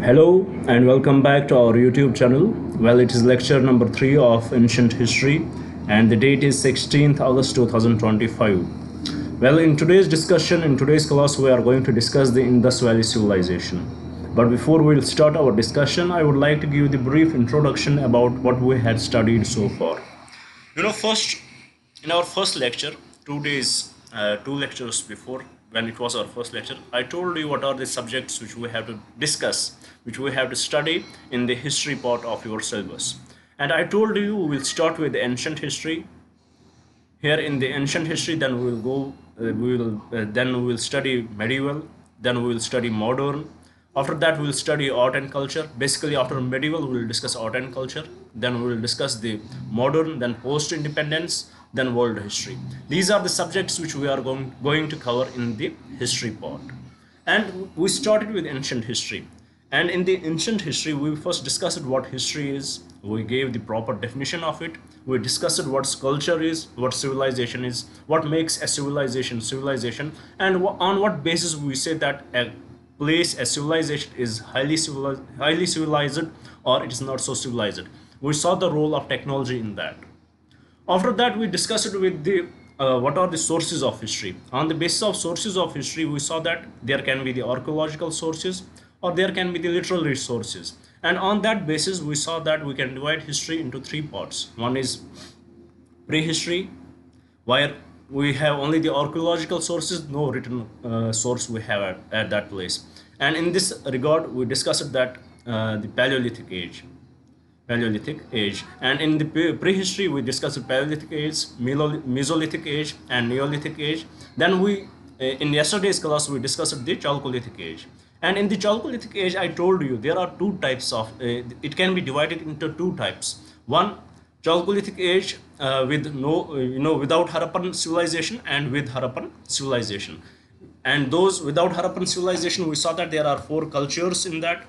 Hello and welcome back to our YouTube channel. Well, it is lecture number 3 of ancient history and the date is 16th August 2025. Well, in today's discussion, in today's class, we are going to discuss the Indus Valley Civilization. But before we'll start our discussion, I would like to give the brief introduction about what we had studied so far. First, in our first lecture, 2 lectures before, when it was our first lecture, I told you what are the subjects which we have to discuss, which we have to study in the history part of your syllabus. And I told you we will start with ancient history. Here in the ancient history, then we will go, then we will study medieval, then we will study modern. After that, we will study art and culture. Basically, after medieval, we will discuss art and culture. Then we will discuss the modern, then post-independence, then world history. These are the subjects which we are going to cover in the history part. And we started with ancient history. And in the ancient history, we first discussed what history is. We gave the proper definition of it. We discussed what culture is, what civilization is, what makes a civilization, and on what basis we say that a place, a civilization is highly civilized or it is not so civilized. We saw the role of technology in that. After that, we discussed with the what are the sources of history. On the basis of sources of history, we saw that there can be the archaeological sources or there can be the literary sources. And on that basis, we saw that we can divide history into 3 parts. One is prehistory, where we have only the archaeological sources, no written source we have at that place. And in this regard, we discussed that the Paleolithic age. And in the prehistory, we discussed Paleolithic age, Mesolithic age, and Neolithic age. Then we in yesterday's class we discussed the Chalcolithic age. And in the Chalcolithic age, I told you there are 2 types of it can be divided into 2 types. One, Chalcolithic age with without Harappan civilization and with Harappan civilization. And those without Harappan civilization, we saw that there are 4 cultures in that.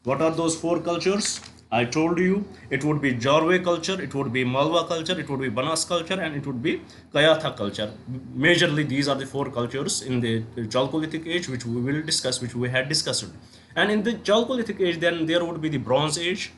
What are those 4 cultures? I told you it would be Jarwe culture, it would be Malwa culture, it would be Banas culture, and it would be Kayatha culture. Majorly, these are the 4 cultures in the Chalcolithic age, which we will discuss, which we had discussed. And in the Chalcolithic age, then there would be the Bronze Age,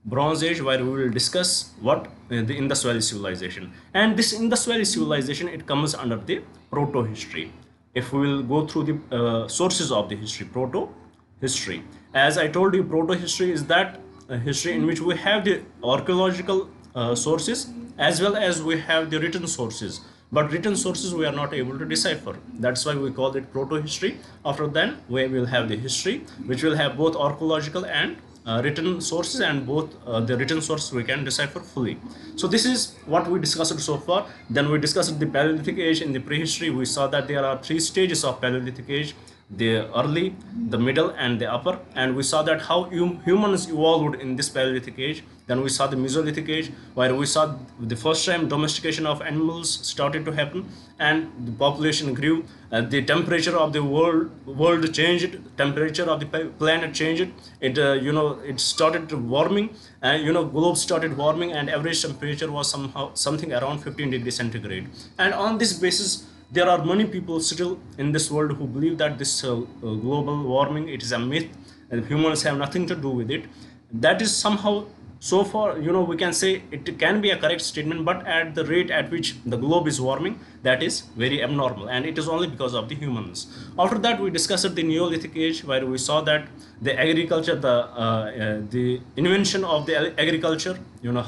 where we will discuss what the Indus Valley civilization. And this Indus Valley civilization, it comes under the proto-history. If we will go through the sources of the history, proto-history. As I told you, proto-history is that history in which we have the archaeological sources as well as we have the written sources. But written sources we are not able to decipher. That's why we call it proto-history. After then, we will have the history, which will have both archaeological and written sources, and both the written sources we can decipher fully. So this is what we discussed so far. Then we discussed the Paleolithic age. In the prehistory, we saw that there are 3 stages of Paleolithic age: the early, the middle, and the upper. And we saw that how humans evolved in this Paleolithic age. Then we saw the Mesolithic age, where we saw the first time domestication of animals started to happen and the population grew. The temperature of the world changed, temperature of the planet changed. It started warming, and globe started warming, and average temperature was something around 15 degrees centigrade. And on this basis, there are many people still in this world who believe that this global warming, it is a myth and humans have nothing to do with it. That is somehow, so far, we can say it can be a correct statement, but at the rate at which the globe is warming, that is very abnormal, and it is only because of the humans. After that, we discussed the Neolithic age, where we saw that the agriculture, the invention of the agriculture,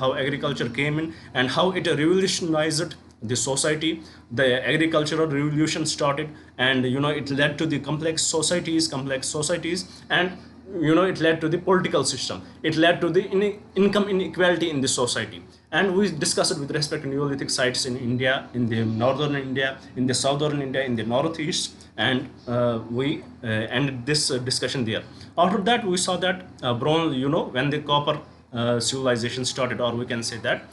how agriculture came in and how it revolutionized the society. The agricultural revolution started, and it led to the complex societies, and it led to the political system. It led to the income inequality in the society. And we discussed with respect to Neolithic sites in India, in the northern India, in the southern India, in the northeast, and we ended this discussion there. After that, we saw that bronze, when the copper civilization started, or we can say that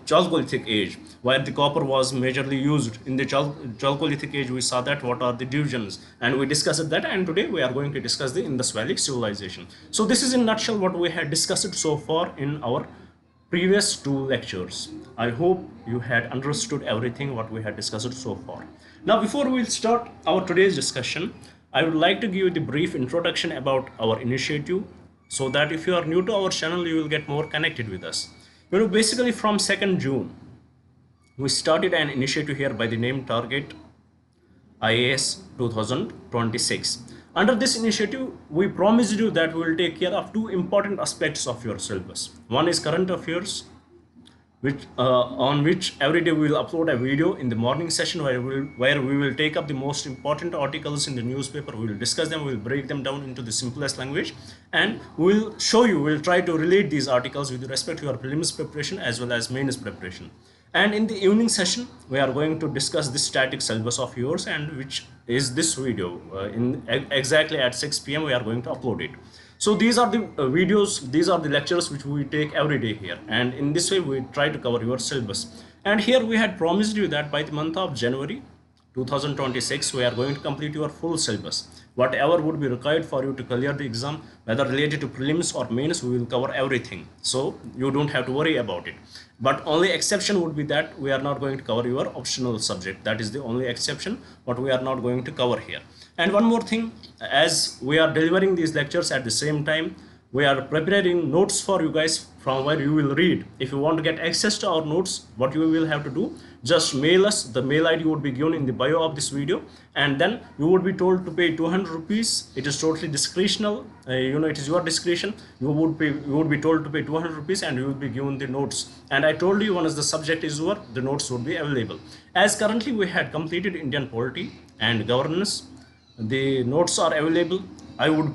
Chalcolithic age, where the copper was majorly used. In the Chalcolithic age, we saw that what are the divisions, and we discussed that. And today we are going to discuss the Indus Valley civilization. So this is in a nutshell what we had discussed so far in our previous 2 lectures. I hope you had understood everything what we had discussed so far. Now, before we start our today's discussion, I would like to give you the brief introduction about our initiative so that if you are new to our channel, you will get more connected with us. Basically from 2nd June, we started an initiative here by the name Target IAS 2026. Under this initiative, we promised you that we will take care of two important aspects of your syllabus. One is current affairs, on which every day we will upload a video in the morning session where we will take up the most important articles in the newspaper. We will discuss them, we will break them down into the simplest language, and we will show you, we will try to relate these articles with respect to your prelims preparation as well as mains preparation. And in the evening session, we are going to discuss this static syllabus of yours, and which is this video. Exactly at 6 p.m. we are going to upload it. So these are the videos, these are the lectures which we take every day here, and in this way we try to cover your syllabus. And here we had promised you that by the month of January 2026 we are going to complete your full syllabus. Whatever would be required for you to clear the exam, whether related to prelims or mains, we will cover everything, so you don't have to worry about it. But only exception would be that we are not going to cover your optional subject. That is the only exception, what we are not going to cover here. And one more thing, as we are delivering these lectures at the same time, we are preparing notes for you guys from where you will read. If you want to get access to our notes, what you will have to do, just mail us. The mail ID would be given in the bio of this video, and then you would be told to pay 200 rupees. It is totally discretional. It is your discretion. You would be told to pay 200 rupees and you will be given the notes. And I told you, once the subject is over, the notes would be available. As currently we had completed Indian polity and governance, the notes are available. I would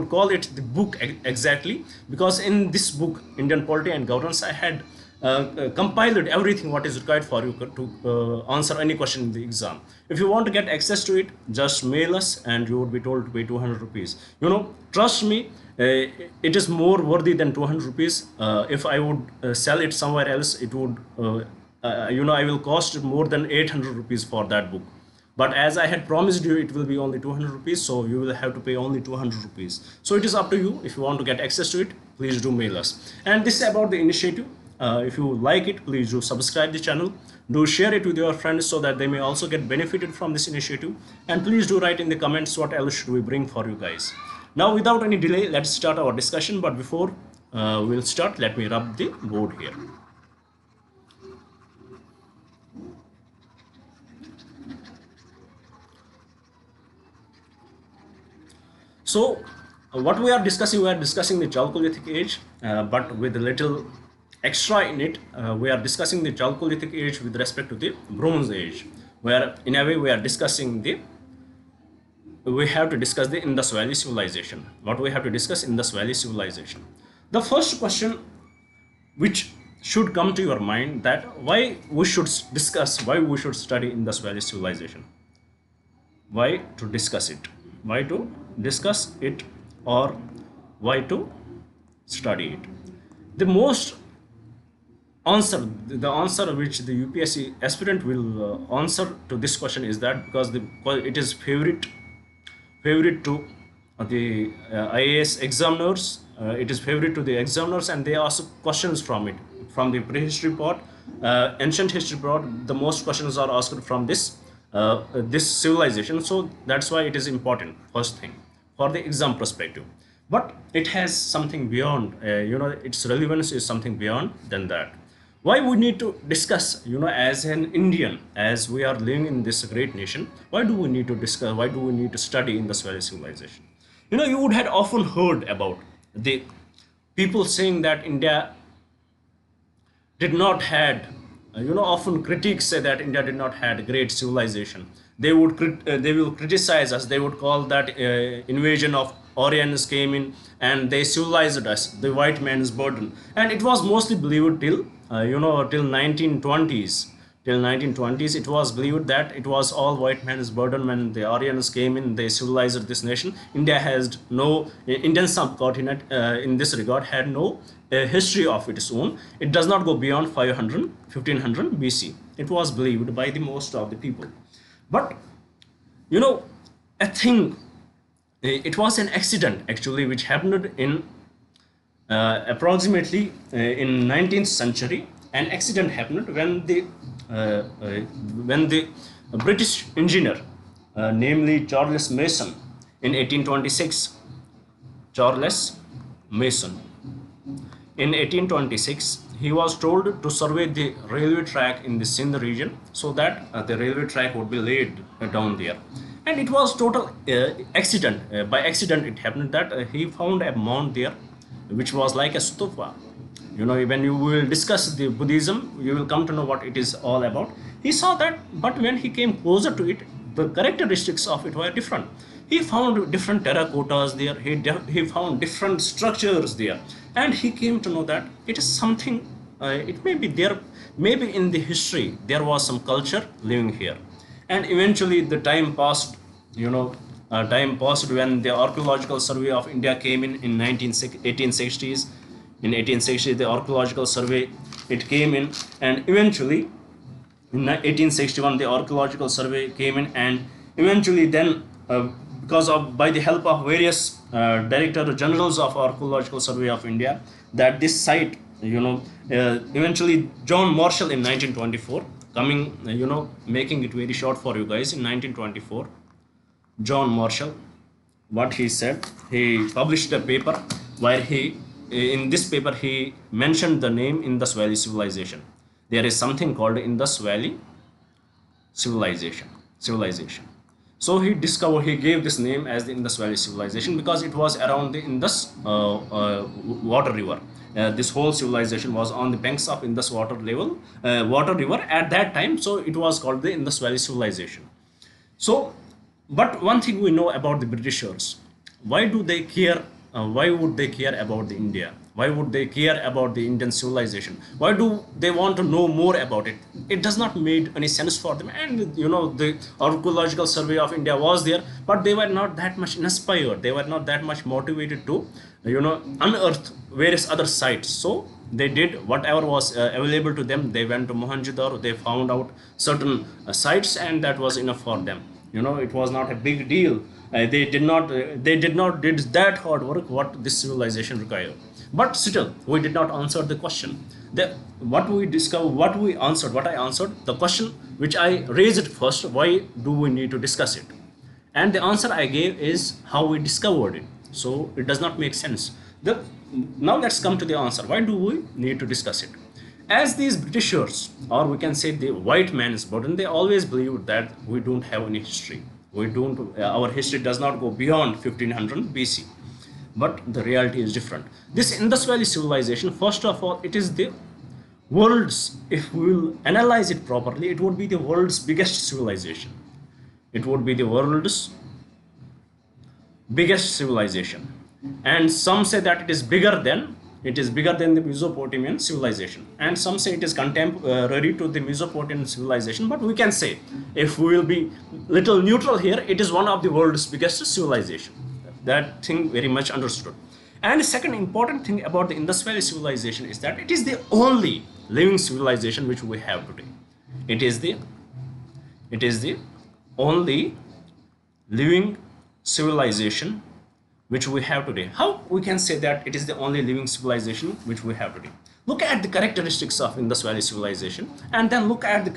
call it the book exactly, because in this book, Indian polity and governance, I had compiled everything what is required for you to answer any question in the exam. If you want to get access to it, just mail us and you would be told to pay 200 rupees. Trust me, it is more worthy than 200 rupees. If I would sell it somewhere else, it would I will cost more than 800 rupees for that book. But as I had promised you, it will be only 200 rupees, so you will have to pay only 200 rupees. So it is up to you. If you want to get access to it, please do mail us. And this is about the initiative. If you like it, please do subscribe the channel. Do share it with your friends so that they may also get benefited from this initiative. And please do write in the comments what else should we bring for you guys. Now, without any delay, let's start our discussion. But before we'll start, let me rub the board here. So what we are discussing the Chalcolithic age, but with a little extra in it. We are discussing the Chalcolithic age with respect to the Bronze age, where in a way we have to discuss the Indus Valley Civilization. What we have to discuss in Indus Valley Civilization. The first question which should come to your mind, that why we should study Indus Valley Civilization. Why to discuss it? Why to discuss it, or why to study it? The answer which the UPSC aspirant will answer to this question is that because it is favorite to the IAS examiners. It is favorite to the examiners, and they ask questions from it, from the prehistory part, ancient history part. The most questions are asked from this civilization, so that's why it is important, first thing, for the exam perspective. But it has something beyond, its relevance is something beyond than that. Why we need to discuss, as an Indian, as we are living in this great nation, why do we need to discuss, why do we need to study Indus Valley Civilization? You would have often heard about the people saying that India did not had, often critics say that India did not had great civilization. They will criticize us. They would call that invasion of Aryans came in and they civilized us, the white man's burden. And it was mostly believed till 1920s. Till 1920s, it was believed that it was all white man's burden. When the Aryans came in, they civilized this nation. Indian subcontinent in this regard had no history of its own. It does not go beyond 1500 BC. It was believed by the most of the people. But I think it was an accident actually which happened in approximately in 19th century. An accident happened when the British engineer namely Charles Mason in 1826. Charles Mason. In 1826, he was told to survey the railway track in the Sindh region so that the railway track would be laid down there. And it was total accident. By accident, it happened that he found a mound there, which was like a stupa. You know, when you will discuss the Buddhism, you will come to know what it is all about. He saw that, but when he came closer to it, the characteristics of it were different. He found different terracottas there, he found different structures there, and he came to know that it is something, it may be there, maybe in the history there was some culture living here. And eventually the time passed, time passed when the archaeological survey of India came in 1860s. In 1860, the archaeological survey, it came in, and eventually in 1861 the archaeological survey came in, and eventually then by the help of various director generals of archaeological survey of India, that this site, eventually John Marshall in 1924 coming, making it very short for you guys, in 1924 John Marshall, what he said, he published a paper where in this paper he mentioned the name Indus Valley Civilization. There is something called Indus Valley Civilization. So he gave this name as the Indus Valley Civilization because it was around the Indus water river. This whole civilization was on the banks of Indus water river at that time, so it was called the Indus Valley Civilization. So, but one thing we know about the Britishers, why do they care? Why would they care about the India? Why would they care about the Indian civilization? Why do they want to know more about it? It does not make any sense for them. And the archaeological survey of India was there, but they were not that much inspired. They were not that much motivated to unearth various other sites. So they did whatever was available to them. They went to Mohenjo-daro, they found out certain sites, and that was enough for them. It was not a big deal. They did not did that hard work what this civilization required. But still, we did not answer the question. What I answered, the question which I raised first, why do we need to discuss it? And the answer I gave is how we discovered it. So it does not make sense. Now let's come to the answer. Why do we need to discuss it? As these Britishers, or we can say the white man's burden, they always believed that we don't have any history. Our history does not go beyond 1500 BC. But the reality is different. This Indus Valley Civilization, first of all, it is the world's, if we will analyze it properly, it would be the world's biggest civilization. It would be the world's biggest civilization. And some say that it is bigger than the Mesopotamian civilization, and some say it is contemporary to the Mesopotamian civilization. But we can say, if we will be little neutral here, it is one of the world's biggest civilization. That thing very much understood. And the second important thing about the Indus Valley Civilization is that it is the only living civilization which we have today. It is the only living civilization which we have today. How we can say that it is the only living civilization which we have today? Look at the characteristics of Indus Valley Civilization, and then look at the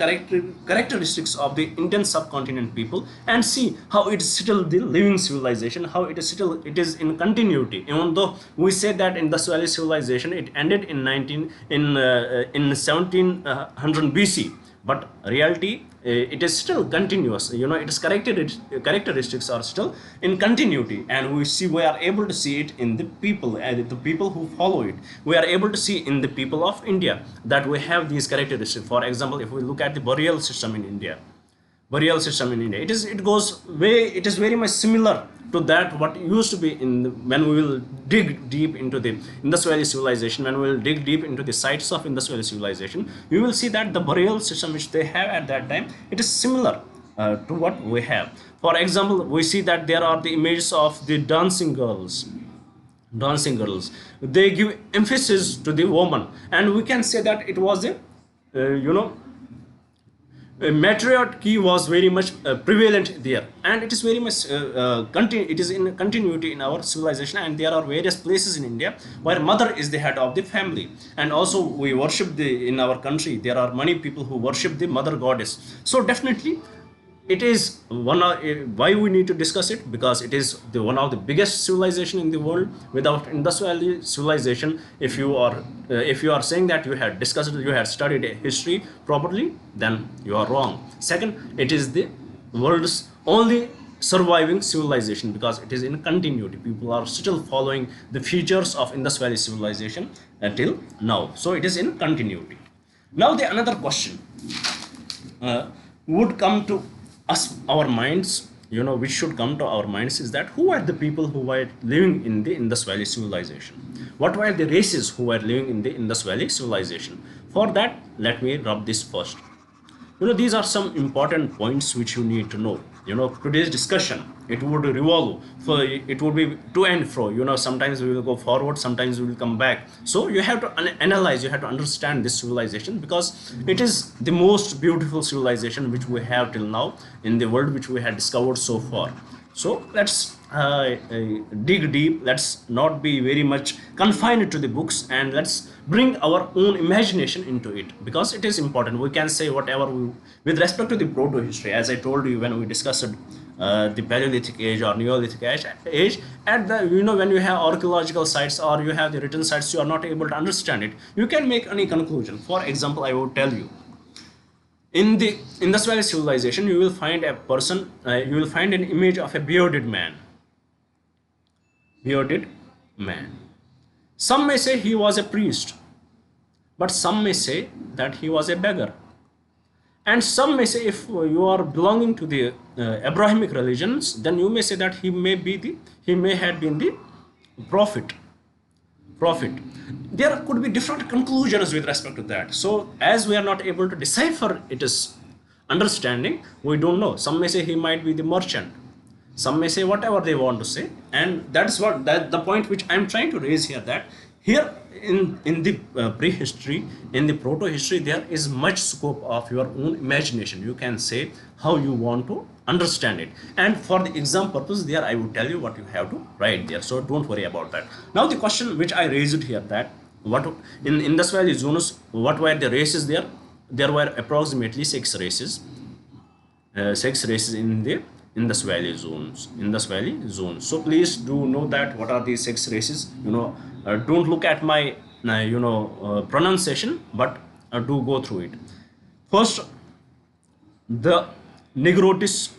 characteristics of the Indian subcontinent people, and see how it is still the living civilization, how it is in continuity. Even though we say that Indus Valley Civilization, it ended in 1700 BC, but reality, it is still continuous. Its characteristics are still in continuity, and we are able to see it in the people, and the people who follow it. We are able to see in the people of India that we have these characteristics. For example, if we look at the burial system in India, it is very much similar to that what used to be when we will dig deep into the Indus Valley Civilization. When we will dig deep into the sites of Indus Valley Civilization, you will see that the burial system which they have at that time, it is similar to what we have. For example, we see that there are the images of the dancing girls. They give emphasis to the woman, and we can say that it was matriarchy was very much prevalent there, and it is very much it is in continuity in our civilization. And there are various places in India where mother is the head of the family, and also we worship in our country there are many people who worship the mother goddess. So definitely it is one of why we need to discuss it, because it is the one of the biggest civilization in the world. Without Indus Valley civilization, if you are saying that you had discussed, you had studied history properly, then you are wrong. Second, it is the world's only surviving civilization, because it is in continuity. People are still following the features of Indus Valley civilization until now, so it is in continuity. Now the another question would come to us, our minds, which should come to our minds, is that who are the people who were living in the Indus Valley civilization? What were the races who were living in the Indus Valley civilization? For that, let me rub this first. These are some important points which you need to know. Today's discussion, it would revolve, it would be to and fro. Sometimes we will go forward, sometimes we will come back. So you have to analyze, you have to understand this civilization, because it is the most beautiful civilization which we have till now in the world, which we have discovered so far. So let's dig deep. Let's not be very much confined to the books, and let's bring our own imagination into it, because it is important. We can say whatever with respect to the proto history, as I told you when we discussed the Paleolithic age or Neolithic age. At the when you have archaeological sites or you have the written sites, you are not able to understand it. You can make any conclusion. For example, I will tell you. In the Indus Valley civilization, you will find a person, you will find an image of a bearded man. Bearded man. Some may say he was a priest, but some may say that he was a beggar. And some may say, if you are belonging to the Abrahamic religions, then you may say that he may have been the prophet. There could be different conclusions with respect to that. So as we are not able to decipher its understanding, we don't know. Some may say he might be the merchant, some may say whatever they want to say, and that's what the point which I'm trying to raise here, that here in the prehistory, in the proto history, there is much scope of your own imagination. You can say how you want to understand it, and for the exam purpose, there I will tell you what you have to write there, so don't worry about that. Now the question which I raised here, that what in Indus Valley zones, what were the races there? There were approximately 6 races, in the Indus Valley zones. So please do know that what are these 6 races. Don't look at my pronunciation, but do go through it. First, the Negritos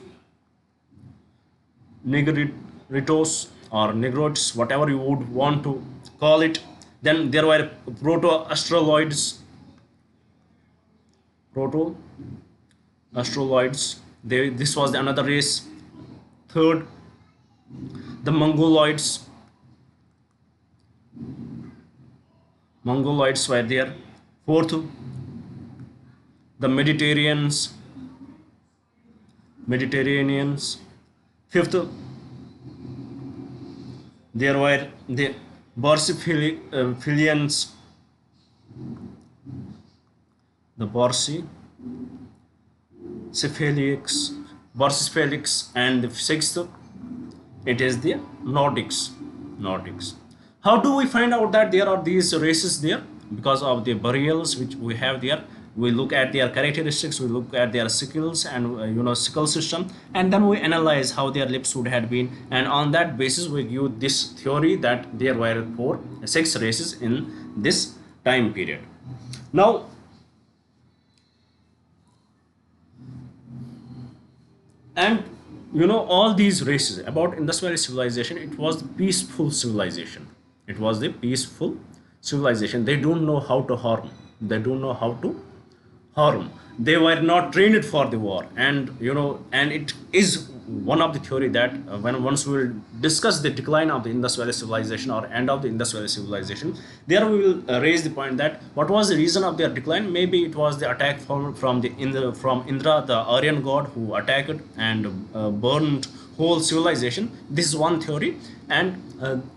or Negroids, whatever you would want to call it. Then there were proto-Australoids. This was another race. Third, the Mongoloids were there. Fourth, the Mediterraneans. Fifth, there were the Barcephilians. The Barcephilics, and the 6th, it is the Nordics. How do we find out that there are these races there? Because of the burials which we have there. We look at their characteristics, we look at their skills and sickle system, and then we analyze how their lips would have been, and on that basis we give this theory that there were 6 races in this time period. Now and all these races about Indus Valley civilization, it was the peaceful civilization. They don't know how to harm. They were not trained for the war, and it is one of the theory that once we will discuss the decline of the Indus Valley civilization or end of the Indus Valley civilization, there we will raise the point that what was the reason of their decline. Maybe it was the attack from Indra, the Aryan god, who attacked and burned whole civilization. This is one theory, and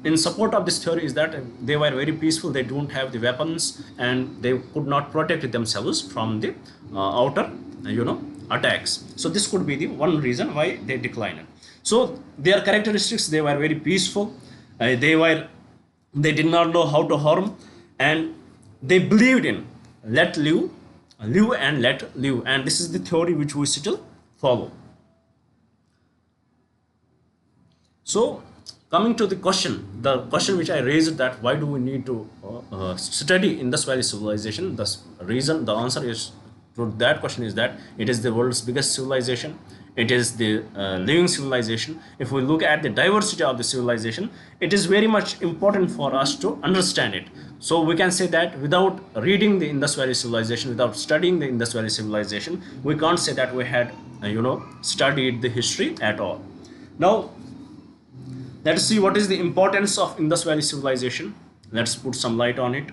in support of this theory is that they were very peaceful. They don't have the weapons, and they could not protect themselves from the outer attacks. So this could be the one reason why they declined. So their characteristics, they were very peaceful. They did not know how to harm, and they believed in live and let live, and this is the theory which we still follow. So coming to the question which I raised, that why do we need to study Indus Valley Civilization, the answer is to that question is that it is the world's biggest civilization. It is the living civilization. If we look at the diversity of the civilization, it is very much important for us to understand it. So we can say that without reading the Indus Valley Civilization, without studying the Indus Valley Civilization, we can't say that we had studied the history at all. Now let's see what is the importance of Indus Valley Civilization. Let's put some light on it.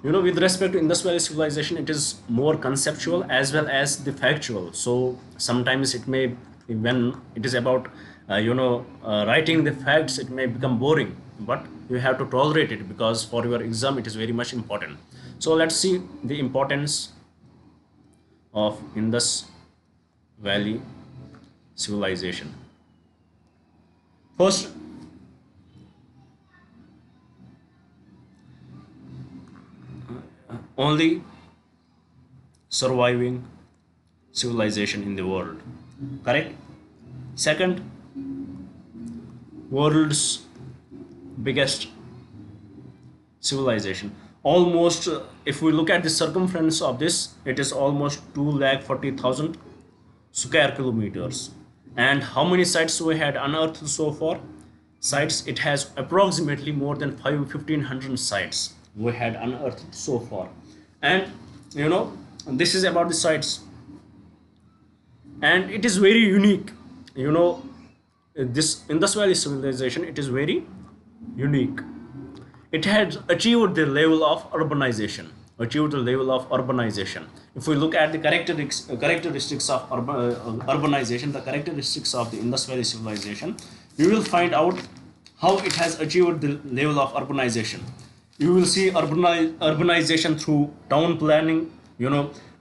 With respect to Indus Valley Civilization, it is more conceptual as well as the factual. So sometimes it may, when it is about writing the facts, it may become boring, but you have to tolerate it because for your exam it is very much important. So let's see the importance of Indus Valley Civilization. First, only surviving civilization in the world, correct? Second, world's biggest civilization. Almost, if we look at the circumference of this, it is almost 240,000 square kilometers. And how many sites we had unearthed so far? Sites, it has approximately more than 1,500 sites we had unearthed so far. And this is about the sites, and it is very unique. This Indus Valley Civilization, it is very unique. It had achieved the level of urbanization. If we look at the characteristics of urbanization, the characteristics of the Indus Valley Civilization, you will find out how it has achieved the level of urbanization. You will see urbanization through town planning.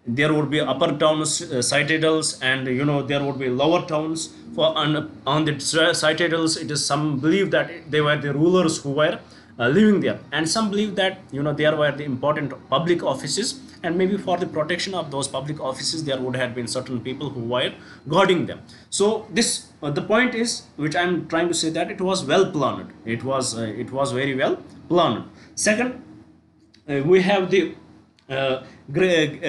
There would be upper towns, citadels, and there would be lower towns. On the citadels, it is some believe that they were the rulers who were living there, and some believe that there were the important public offices, and maybe for the protection of those public offices there would have been certain people who were guarding them. So this the point is, which I'm trying to say, that it was well planned. It was very well planned. Second, we have the granaries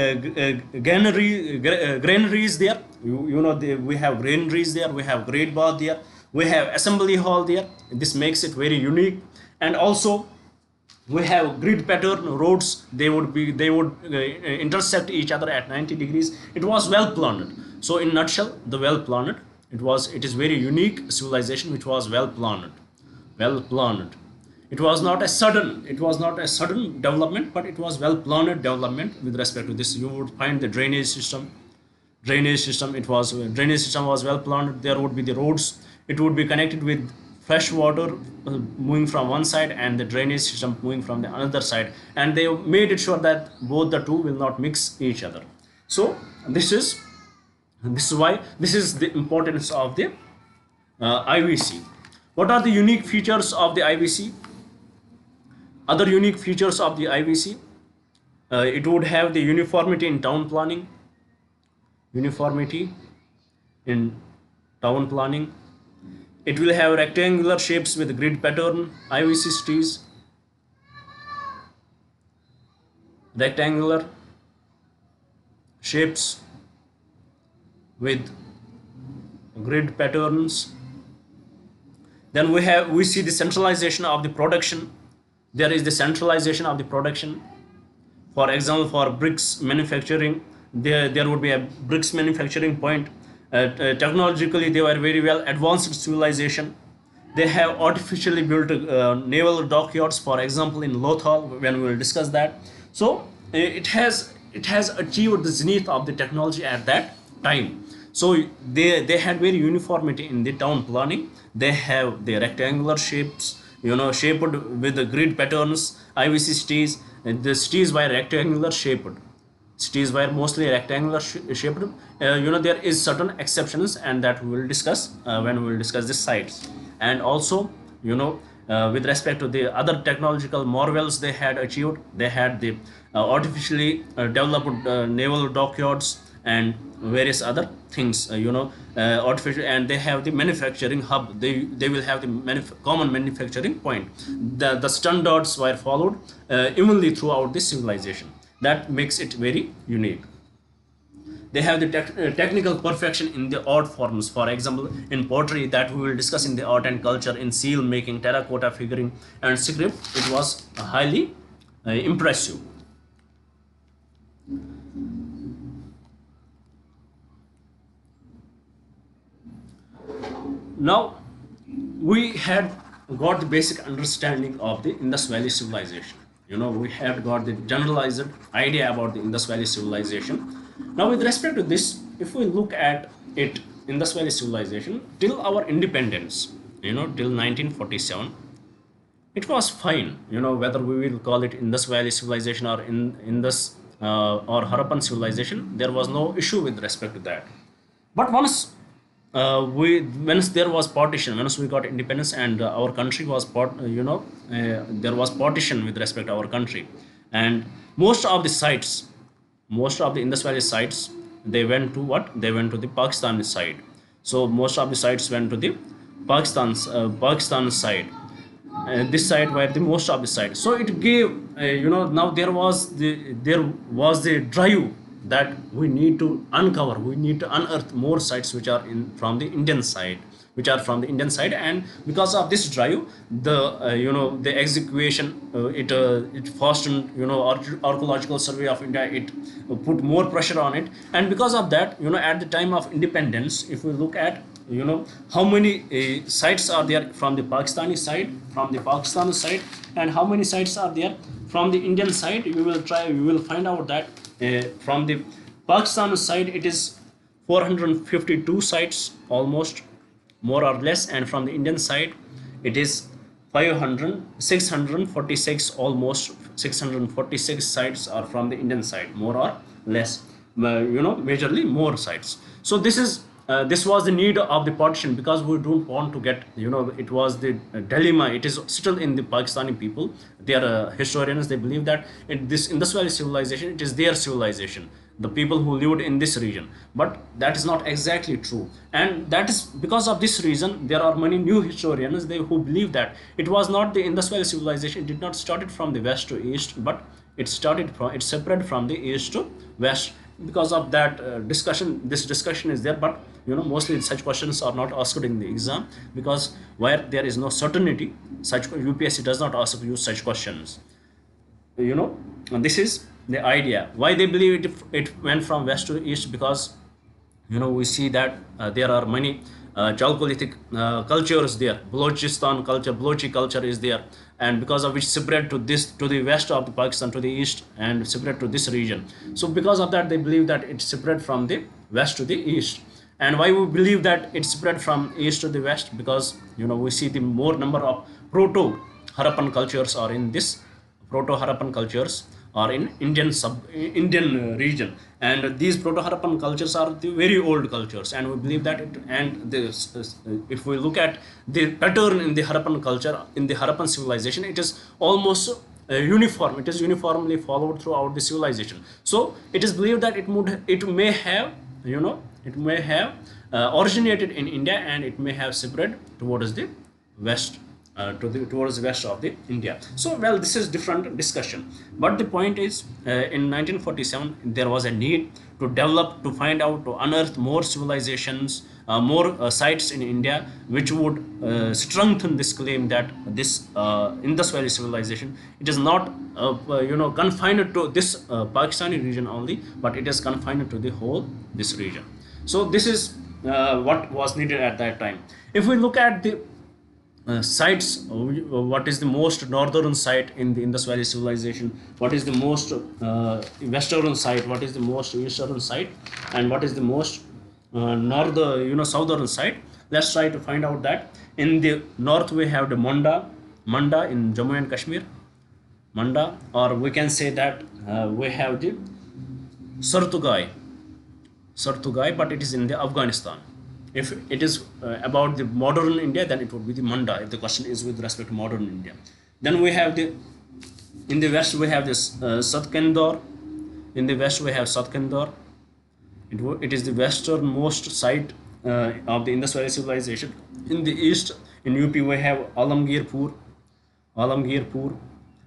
there. We have granaries there. We have great bath there. We have assembly hall there. This makes it very unique. And also, we have grid pattern roads. They would intersect each other at 90 degrees. It was well planned. So in nutshell, the well planned. It is very unique civilization which was well planned. It was not a sudden development, but it was well planned development. With respect to this, you would find the drainage system. Drainage system was well planned. There would be the roads. It would be connected with fresh water moving from one side and the drainage system moving from the another side, and they made it sure that both the two will not mix each other. So this is why this is the importance of the IVC. What are the unique features of the IVC? Other unique features of the IVC, it would have the uniformity in town planning. It will have rectangular shapes with grid pattern. IVC cities, rectangular shapes with grid patterns. Then we see the centralization of the production. There is the centralization of the production. For example, for bricks manufacturing, there would be a bricks manufacturing point. Technologically, they were very well advanced civilization. They have artificially built naval dockyards, for example, in Lothal, when we will discuss that. So it has achieved the zenith of the technology at that time. So they had very uniformity in the town planning. They have the rectangular shapes, shaped with the grid patterns. IVC cities, the cities were rectangular shaped. Cities were mostly rectangular shaped. There is certain exceptions, and that we will discuss when we will discuss the sites. And also, with respect to the other technological marvels they had achieved. They had the artificially developed naval dockyards and various other things, artificial, and they have the manufacturing hub. They will have the common manufacturing point. The standards were followed evenly throughout the civilization. That makes it very unique. They have the technical perfection in the art forms. For example, in pottery, that we will discuss in the art and culture, in seal making, terracotta figuring, and script, it was highly impressive. Now, we had got the basic understanding of the Indus Valley civilization. We had got the generalized idea about the Indus Valley civilization. Now, with respect to this, if we look at it, Indus Valley civilization, till our independence, till 1947, it was fine. Whether we will call it Indus Valley civilization or Indus or Harappan civilization, there was no issue with respect to that. But once there was partition, once we got independence and our country was there was partition with respect to our country, and most of the Indus Valley sites, they went to what? They went to the Pakistan side. So most of the sites went to the Pakistan side. This side were the most of the sites. So it gave, now there was the drive that we need to uncover, we need to unearth more sites which are from the Indian side, and because of this drive, the execution, it fastened, archaeological survey of India, it put more pressure on it. And because of that, at the time of independence, if we look at how many sites are there from the Pakistani side, and how many sites are there from the Indian side, we will find out that from the Pakistan side it is 452 sites almost, more or less, and from the Indian side it is 646, almost 646 sites are from the Indian side, more or less, majorly more sites. So this was the need of the partition, because we don't want to get, it was the dilemma. It is still in the Pakistani people. They are historians. They believe that this Indus Valley civilization, it is their civilization, the people who lived in this region. But that is not exactly true, and that is because of this reason there are many new historians who believe that it was not the Indus Valley civilization. It did not started from the west to east, but it separated from the east to west. Because of that this discussion is there, but mostly such questions are not asked in the exam, because where there is no certainty, such UPSC does not ask you such questions. And this is the idea why they believe it went from west to east, because we see that there are many Chalcolithic cultures there. Balochistan culture, Balochi culture is there, and because of which spread to the west of the Pakistan, to the east, and spread to this region. So because of that, they believe that it spread from the west to the east. And why we believe that it spread from east to the west? Because we see the more number of proto-Harappan cultures are in this. Proto-Harappan cultures are in Indian region, and these Proto-Harappan cultures are the very old cultures, and we believe that if we look at the pattern in the Harappan culture, in the Harappan civilization, it is almost uniform. It is uniformly followed throughout the civilization. So it is believed that it may have originated in India, and it may have spread towards the west, towards the west of the India. So well, this is different discussion, but the point is, in 1947 there was a need to develop, to find out, to unearth more civilizations, more sites in India, which would strengthen this claim that this Indus Valley civilization, it is not confined to this Pakistani region only, but it is confined to the whole this region. So this is what was needed at that time. If we look at the sites, what is the most northern site in the Indus Valley civilization, what is the most western site, what is the most eastern site, and what is the most southern site? Let's try to find out that. In the north we have the Manda in Jammu and Kashmir, Manda, or we can say that we have the Sartugai, but it is in the Afghanistan. If it is about the modern India, then it would be the Manda, if the question is with respect to modern India. Then we have the, in the west we have this Satkendor. In the west we have Satkendor. It is the westernmost site of the Indus Valley civilization. In the east, in UP, we have Alamgirpur,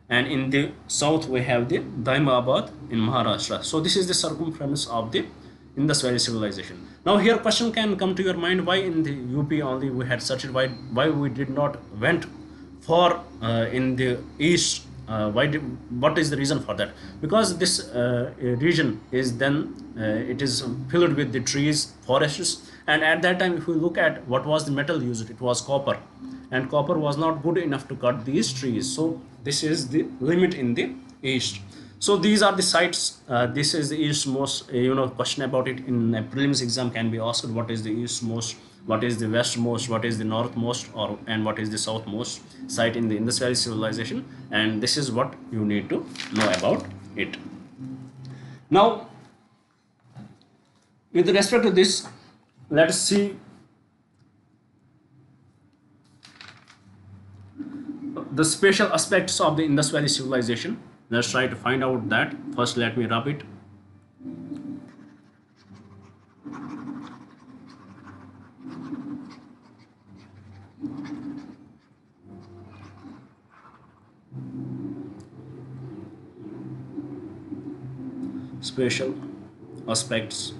and in the south we have the Daimabad in Maharashtra. So this is the circumference of the Indus Valley civilization. Now here question can come to your mind, why in the UP only we had such a why we did not went for in the east, what is the reason for that? Because this region is then it is filled with the trees, forests, and at that time if we look at what was the metal used, it was copper, and copper was not good enough to cut these trees. So this is the limit in the east. So these are the sites. This is the eastmost. Question about it in a prelims exam can be asked: what is the eastmost, what is the westmost, what is the northmost, and what is the southmost site in the Indus Valley civilization? And this is what you need to know about it. Now, with respect to this, let us see the special aspects of the Indus Valley civilization. Let's try to find out that. First, let me rub it. Special aspects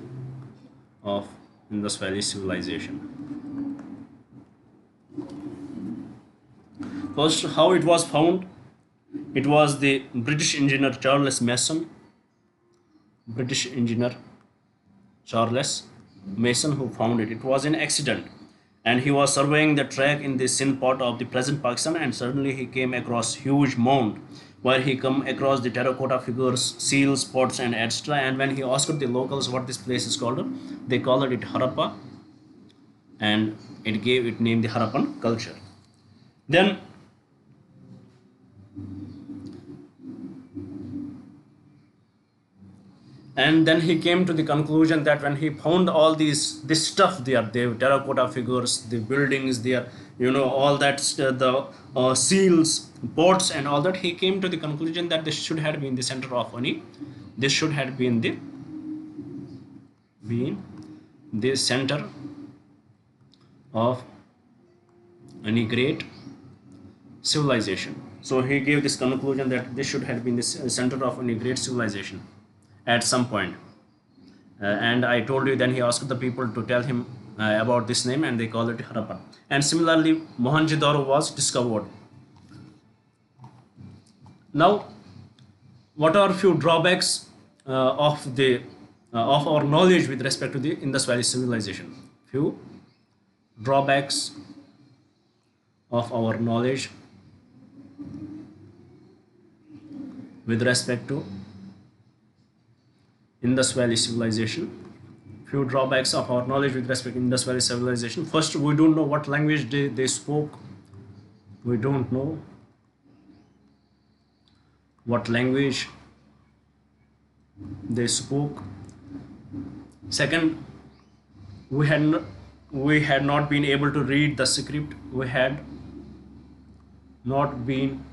of Indus Valley civilization. First, how it was found. It was the British engineer Charles Mason, who found it. It was an accident, and he was surveying the track in the Sindh part of the present Pakistan, and suddenly he came across huge mound where he come across the terracotta figures, seals, pots, and etc. And when he asked the locals what this place is called, they called it Harappa, and it gave it name the Harappan culture. Then he came to the conclusion that when he found all this stuff there, the terracotta figures, the buildings there, all that the seals, pots, and all that, he came to the conclusion that this should have been the center of this should have been the center of any great civilization. So he gave this conclusion that this should have been the center of any great civilization at some point. And I told you, then he asked the people to tell him about this name, and they call it Harappa. And similarly, Mohenjo-daro was discovered. Now, what are few drawbacks of our knowledge with respect to the Indus Valley civilization? Few drawbacks of our knowledge with respect to Indus Valley civilization. Few drawbacks of our knowledge with respect to Indus Valley civilization. First, we don't know what language they spoke. We don't know what language they spoke. Second, we had not been able to read the script. We had not been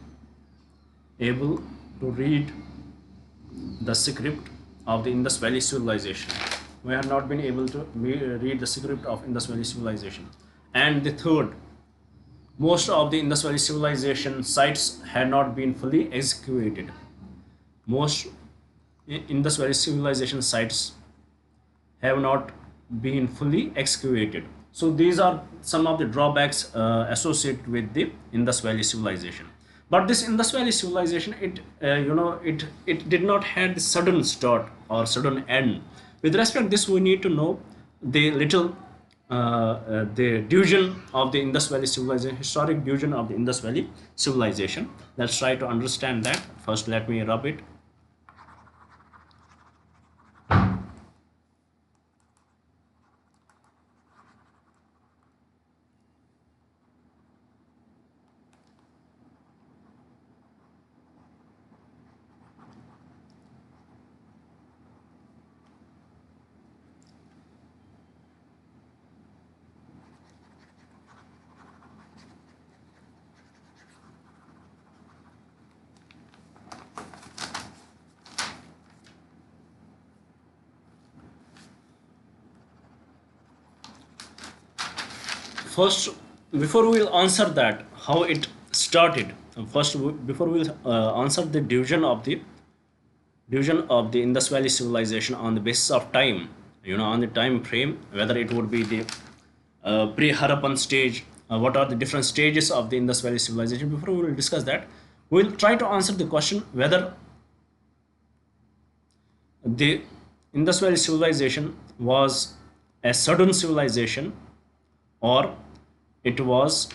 able to read the script of the Indus Valley civilization. We have not been able to read the script of Indus Valley civilization. And the third, most of the Indus Valley civilization sites had not been fully excavated. Most Indus Valley civilization sites have not been fully excavated. So these are some of the drawbacks associated with the Indus Valley civilization. But this Indus Valley civilization, it did not have the sudden start or sudden end. With respect to this, we need to know the the division of the Indus Valley civilization, historic division of the Indus Valley civilization. Let's try to understand that. First, let me rub it. first, before we'll answer that how it started, before we'll answer the division of the Indus Valley civilization on the basis of time, on the time frame, whether it would be the pre-Harappan stage, what are the different stages of the Indus Valley civilization. Before we will discuss that, we will try to answer the question whether the Indus Valley civilization was a sudden civilization, or it was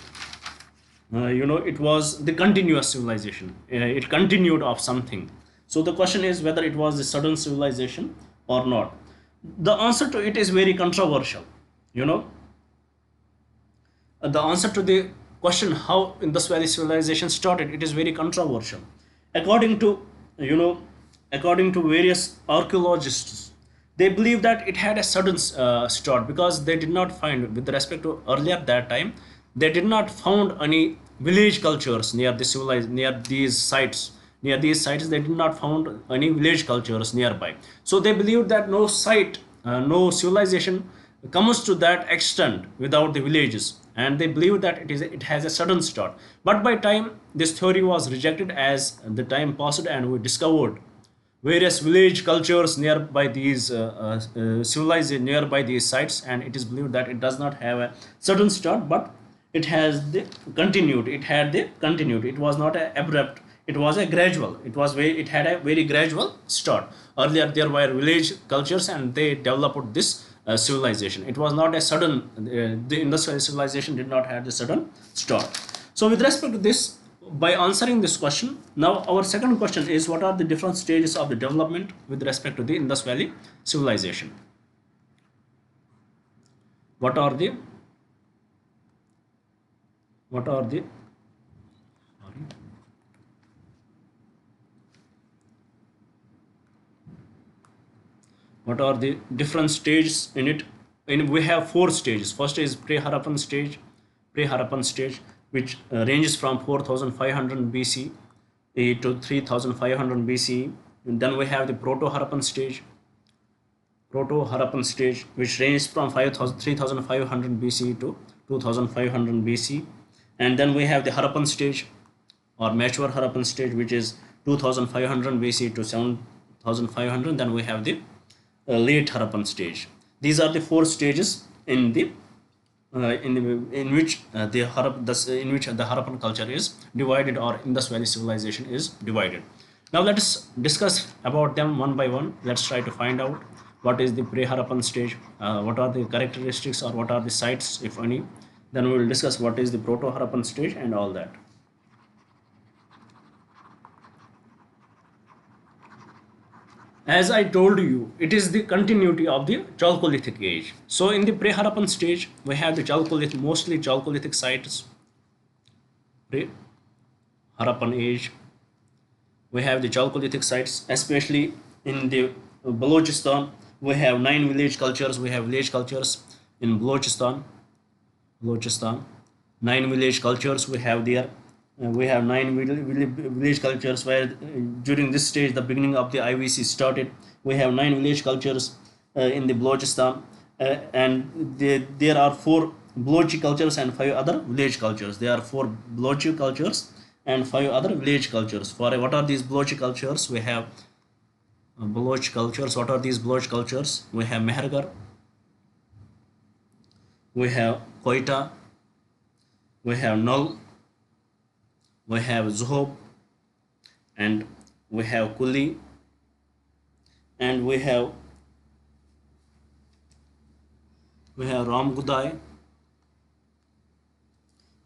it was the continuous civilization. It continued of something. So the question is whether it was a sudden civilization or not. The answer to it is very controversial. You know, the answer to the question how Indus Valley civilization started, it is very controversial. According to you know, according to various archaeologists, they believe that it had a sudden start, because they did not find, with respect to earlier that time, they did not found any village cultures near the civilized near these sites. Near these sites, they did not found any village cultures nearby. So they believed that no site, no civilization comes to that extent without the villages, and they believed that it has a sudden start. But by time, this theory was rejected as the time passed, and we discovered various village cultures nearby these civilized nearby these sites, and it is believed that it does not have a sudden start, but it has the continued. It had the continued. It was not a abrupt. It was a gradual. It had a very gradual start. Earlier there were village cultures, and they developed this civilization. It was not a sudden. The industrial civilization did not have the sudden start. So with respect to this, by answering this question, now our second question is, what are the different stages of the development with respect to the Indus Valley civilization? What are the sorry, what are the different stages in it? We have four stages. First is pre-Harappan stage, which ranges from 4500 BC to 3500 BC. And then we have the proto-Harappan stage, which ranges from 3500 BC to 2500 BC. And then we have the Harappan stage, or mature Harappan stage, which is 2500 BC to 7500. Then we have the late Harappan stage. These are the four stages in the in which the Harappan culture is divided, or Indus Valley civilization is divided. Now let us discuss about them one by one. Let's try to find out what is the pre-Harappan stage, what are the characteristics, or what are the sites, if any. Then we will discuss what is the proto-Harappan stage and all that. As I told you, it is the continuity of the Chalcolithic age. So in the pre-Harappan stage, we have the Chalcolithic, mostly Chalcolithic sites. Pre-Harappan age, we have the Chalcolithic sites, especially in the Balochistan. We have 9 village cultures. We have village cultures in Balochistan. 9 village cultures we have there. We have 9 village cultures, where during this stage the beginning of the IVC started. We have 9 village cultures in the Balochistan, and there are 4 Balochi cultures and 5 other village cultures. There are 4 Balochi cultures and 5 other village cultures. For what are these Balochi cultures? We have Baloch cultures. What are these Baloch cultures? We have Mehergar, we have Koita, we have Null, we have Zohob, and we have Kuli, and we have Ramgudai,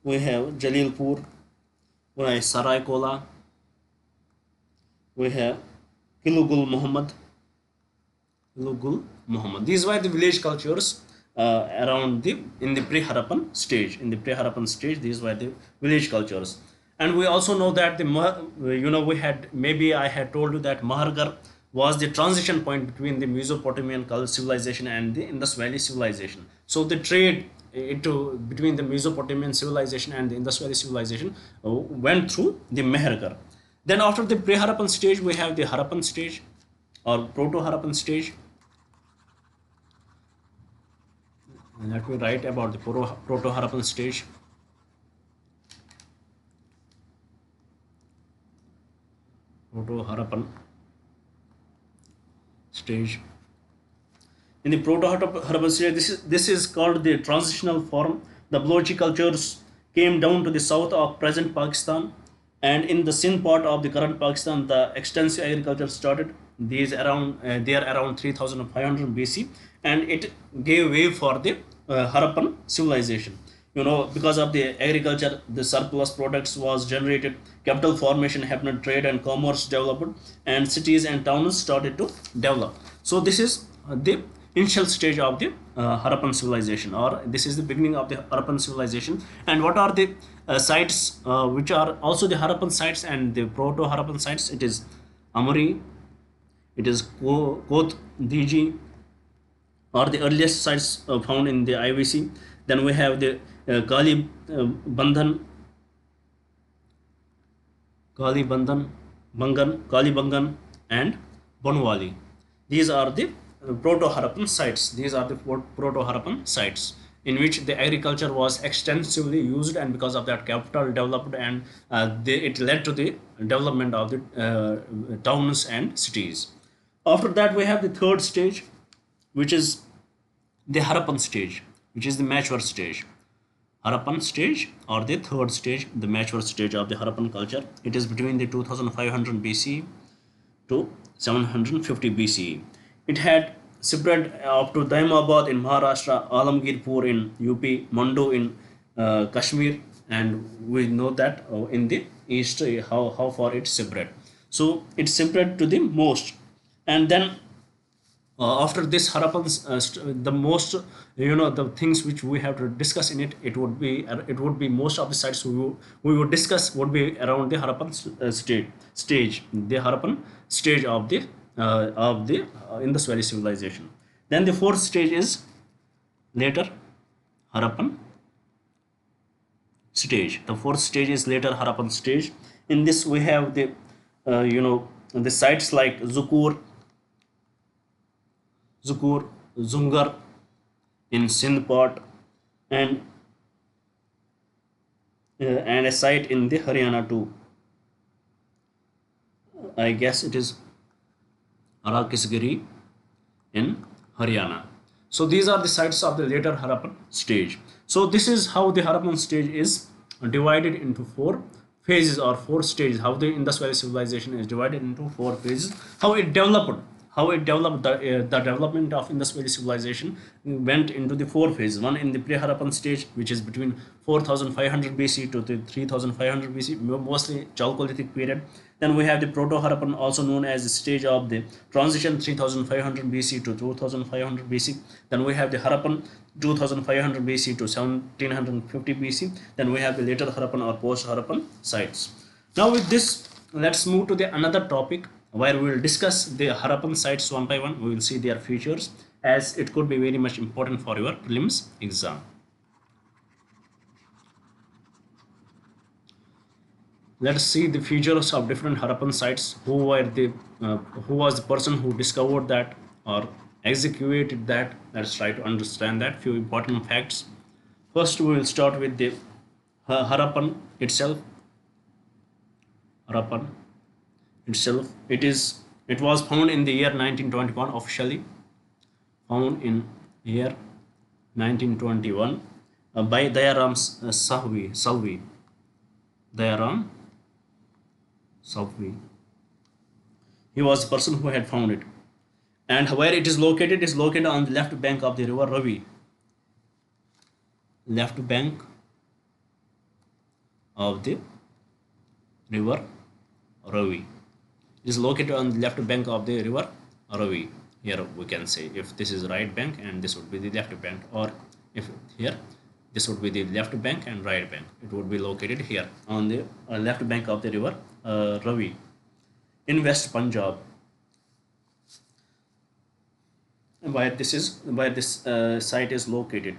we have Jalilpur, we have Saraikola, we have Kilugul Muhammad. These were the village cultures around in the pre-Harappan stage. In the pre-Harappan stage, these were the village cultures. And we also know that I had told you that Mahargarh was the transition point between the Mesopotamian civilization and the Indus Valley civilization. So the trade between the Mesopotamian civilization and the Indus Valley civilization went through the Mehergar. Then after the pre-Harappan stage, we have the Harappan stage, or proto-Harappan stage. Let me write about the Proto-Harappan stage. Proto-Harappan stage. In the Proto-Harappan stage, this is called the transitional form. The Balochi cultures came down to the south of present Pakistan, and in the Sindh part of the current Pakistan, the extensive agriculture started. They are around 3,500 BC, and it gave way for the Harappan civilization. Because of the agriculture, the surplus products was generated, capital formation happened, trade and commerce developed, and cities and towns started to develop. So this is the initial stage of the Harappan civilization, or this is the beginning of the Harappan civilization. And what are the sites which are also the Harappan sites and the Proto-Harappan sites? It is Amuri, it is Koth Diji, or the earliest sites found in the IVC. Then we have the Kali Bandhan, Kali Bangan, and Bonwali. These are the Proto-Harappan sites. These are the Proto-Harappan sites in which the agriculture was extensively used, and because of that, capital developed, and it led to the development of the towns and cities. After that, we have the third stage, which is the Harappan stage, which is the mature stage. Harappan stage, or the third stage, the mature stage of the Harappan culture. It is between the 2500 BC to 750 BCE. It had spread up to Daimabad in Maharashtra, Alamgirpur in UP, Mandu in Kashmir, and we know that in the east how far it spread. So it spread to the most, and then after this Harappans, the most the things which we have to discuss in it, it would be most of the sites we would discuss would be around the Harappan stage, the Harappan stage of the Indus Valley civilization. Then the fourth stage is later Harappan stage. The fourth stage is later Harappan stage. In this we have the the sites like Zukur, Zungar in Sindh part, and a site in the Haryana too. I guess it is Arakisgiri in Haryana. So these are the sites of the later Harappan stage. So this is how the Harappan stage is divided into four phases or four stages. How the Indus Valley civilization is divided into four phases. The development of Indus Valley civilization went into the four phases. One in the pre-Harappan stage, which is between 4500 BC to the 3500 BC, mostly Chalcolithic period. Then we have the Proto-Harappan, also known as the stage of the transition, 3500 BC to 2500 BC. Then we have the Harappan, 2500 BC to 1750 BC. Then we have the later Harappan or post-Harappan sites. Now with this, let's move to the another topic, where we will discuss the Harappan sites one by one. We will see their features, as it could be very much important for your prelims exam. Let's see the features of different Harappan sites. Who was the person who discovered that or executed that? Let's try to understand that. Few important facts. First, we will start with the Harappan itself. Harappan itself, it was found in the year 1921, officially found in year 1921 by Dayaram Salvi. Dayaram Salvi. He was the person who had found it. And where it is located on the left bank of the river Ravi. Left bank of the river Ravi. It is located on the left bank of the river Ravi. Here we can say if this is right bank and this would be the left bank, or if here this would be the left bank and right bank. It would be located here on the left bank of the river Ravi in West Punjab. Where this site is located.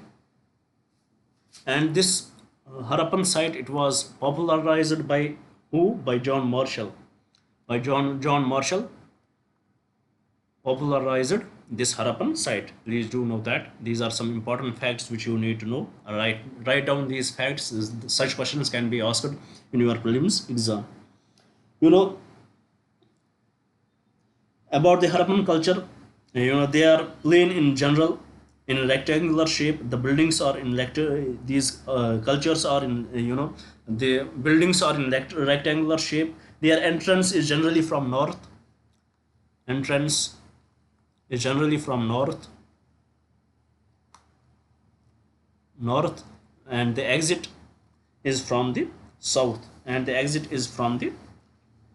And this Harappan site, it was popularized by who? By John Marshall. By John Marshall, popularized this Harappan site. Please do know that these are some important facts which you need to know. Write down these facts. Such questions can be asked in your prelims exam. You know about the Harappan culture. They are plain in general, in rectangular shape. The buildings are in these cultures are in the buildings are in rectangular shape. Their entrance is generally from north. Entrance is generally from north, and the exit is from the south, and the exit is from the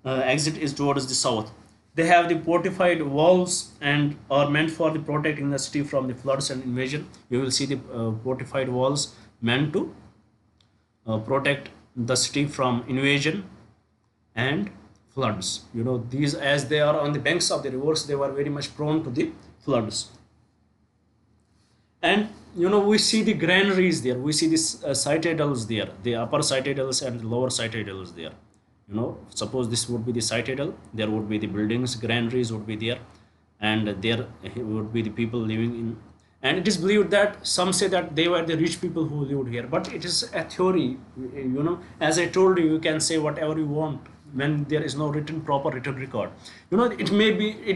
exit is towards the south. They have the fortified walls and are meant for the protecting the city from the floods and invasion. You will see the fortified walls meant to protect the city from invasion and floods. These, as they are on the banks of the rivers, they were very much prone to the floods. And we see the granaries there. We see these citadels there, the upper citadels and the lower citadels there. Suppose this would be the citadel, there would be the buildings, granaries would be there, and there would be the people living in. And it is believed that some say that they were the rich people who lived here, but it is a theory. As I told you, you can say whatever you want when there is no proper written record. It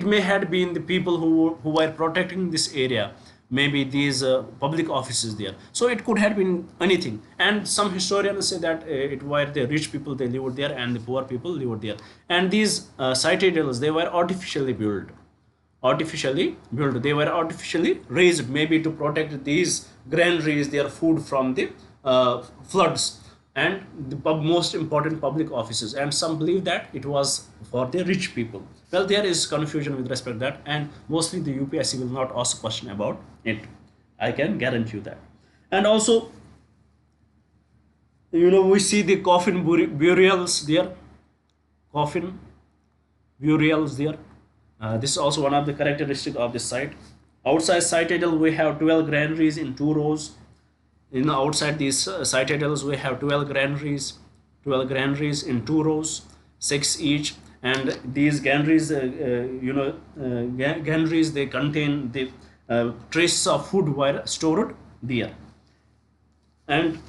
may have been the people who were protecting this area, maybe these public offices there. So it could have been anything. And some historians say that it were the rich people, they lived there, and the poor people lived there. And these citadels, they were artificially built. They were artificially raised, maybe to protect these granaries, their food from the floods and the most important public offices. And some believe that it was for the rich people. Well, there is confusion with respect to that, and mostly the UPSC will not ask a question about it. I can guarantee you that. And also, we see the coffin burials there. Coffin burials there. This is also one of the characteristics of this site. Outside citadel, we have 12 granaries in 2 rows. Outside these citadels, we have 12 granaries in 2 rows, 6 each. And these granaries, they contain the traces of food were stored there. And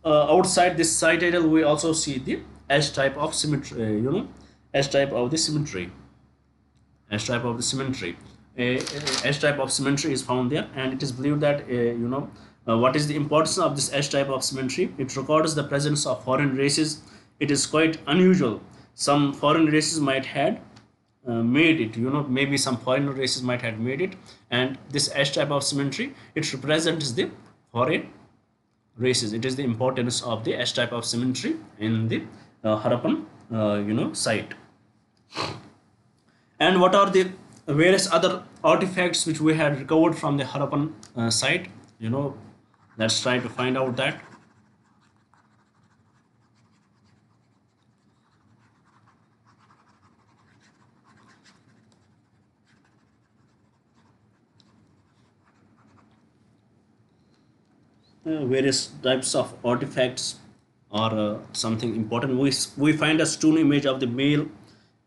outside this citadel, we also see the S type of symmetry. S type of the symmetry. S type of the symmetry. S type of symmetry is found there, and it is believed that what is the importance of this S type of symmetry? It records the presence of foreign races. It is quite unusual. Some foreign races might have made it. Maybe some foreign races might have made it, and this S type of symmetry, it represents the foreign races. It is the importance of the S type of symmetry in the Harappan site. And what are the various other artifacts which we had recovered from the Harappan site? Let's try to find out that. Various types of artifacts are something important. We find a stone image of the male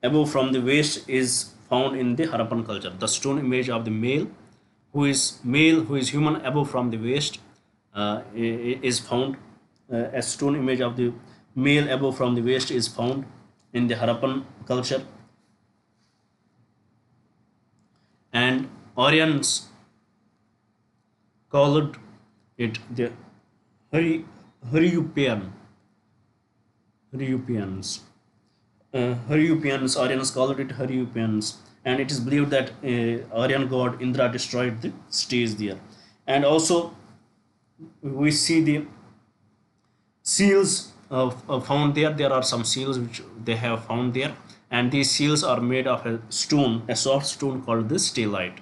above from the waist is found in the Harappan culture. The stone image of the male who is human above from the waist is found. A stone image of the male above from the waist is found in the Harappan culture. And Aryans called it the Aryans, Aryans called it Haryupians, and it is believed that Aryan god Indra destroyed the cities there. And also, we see the seals found there. There are some seals which they have found there, and these seals are made of a stone, a soft stone called the stalite,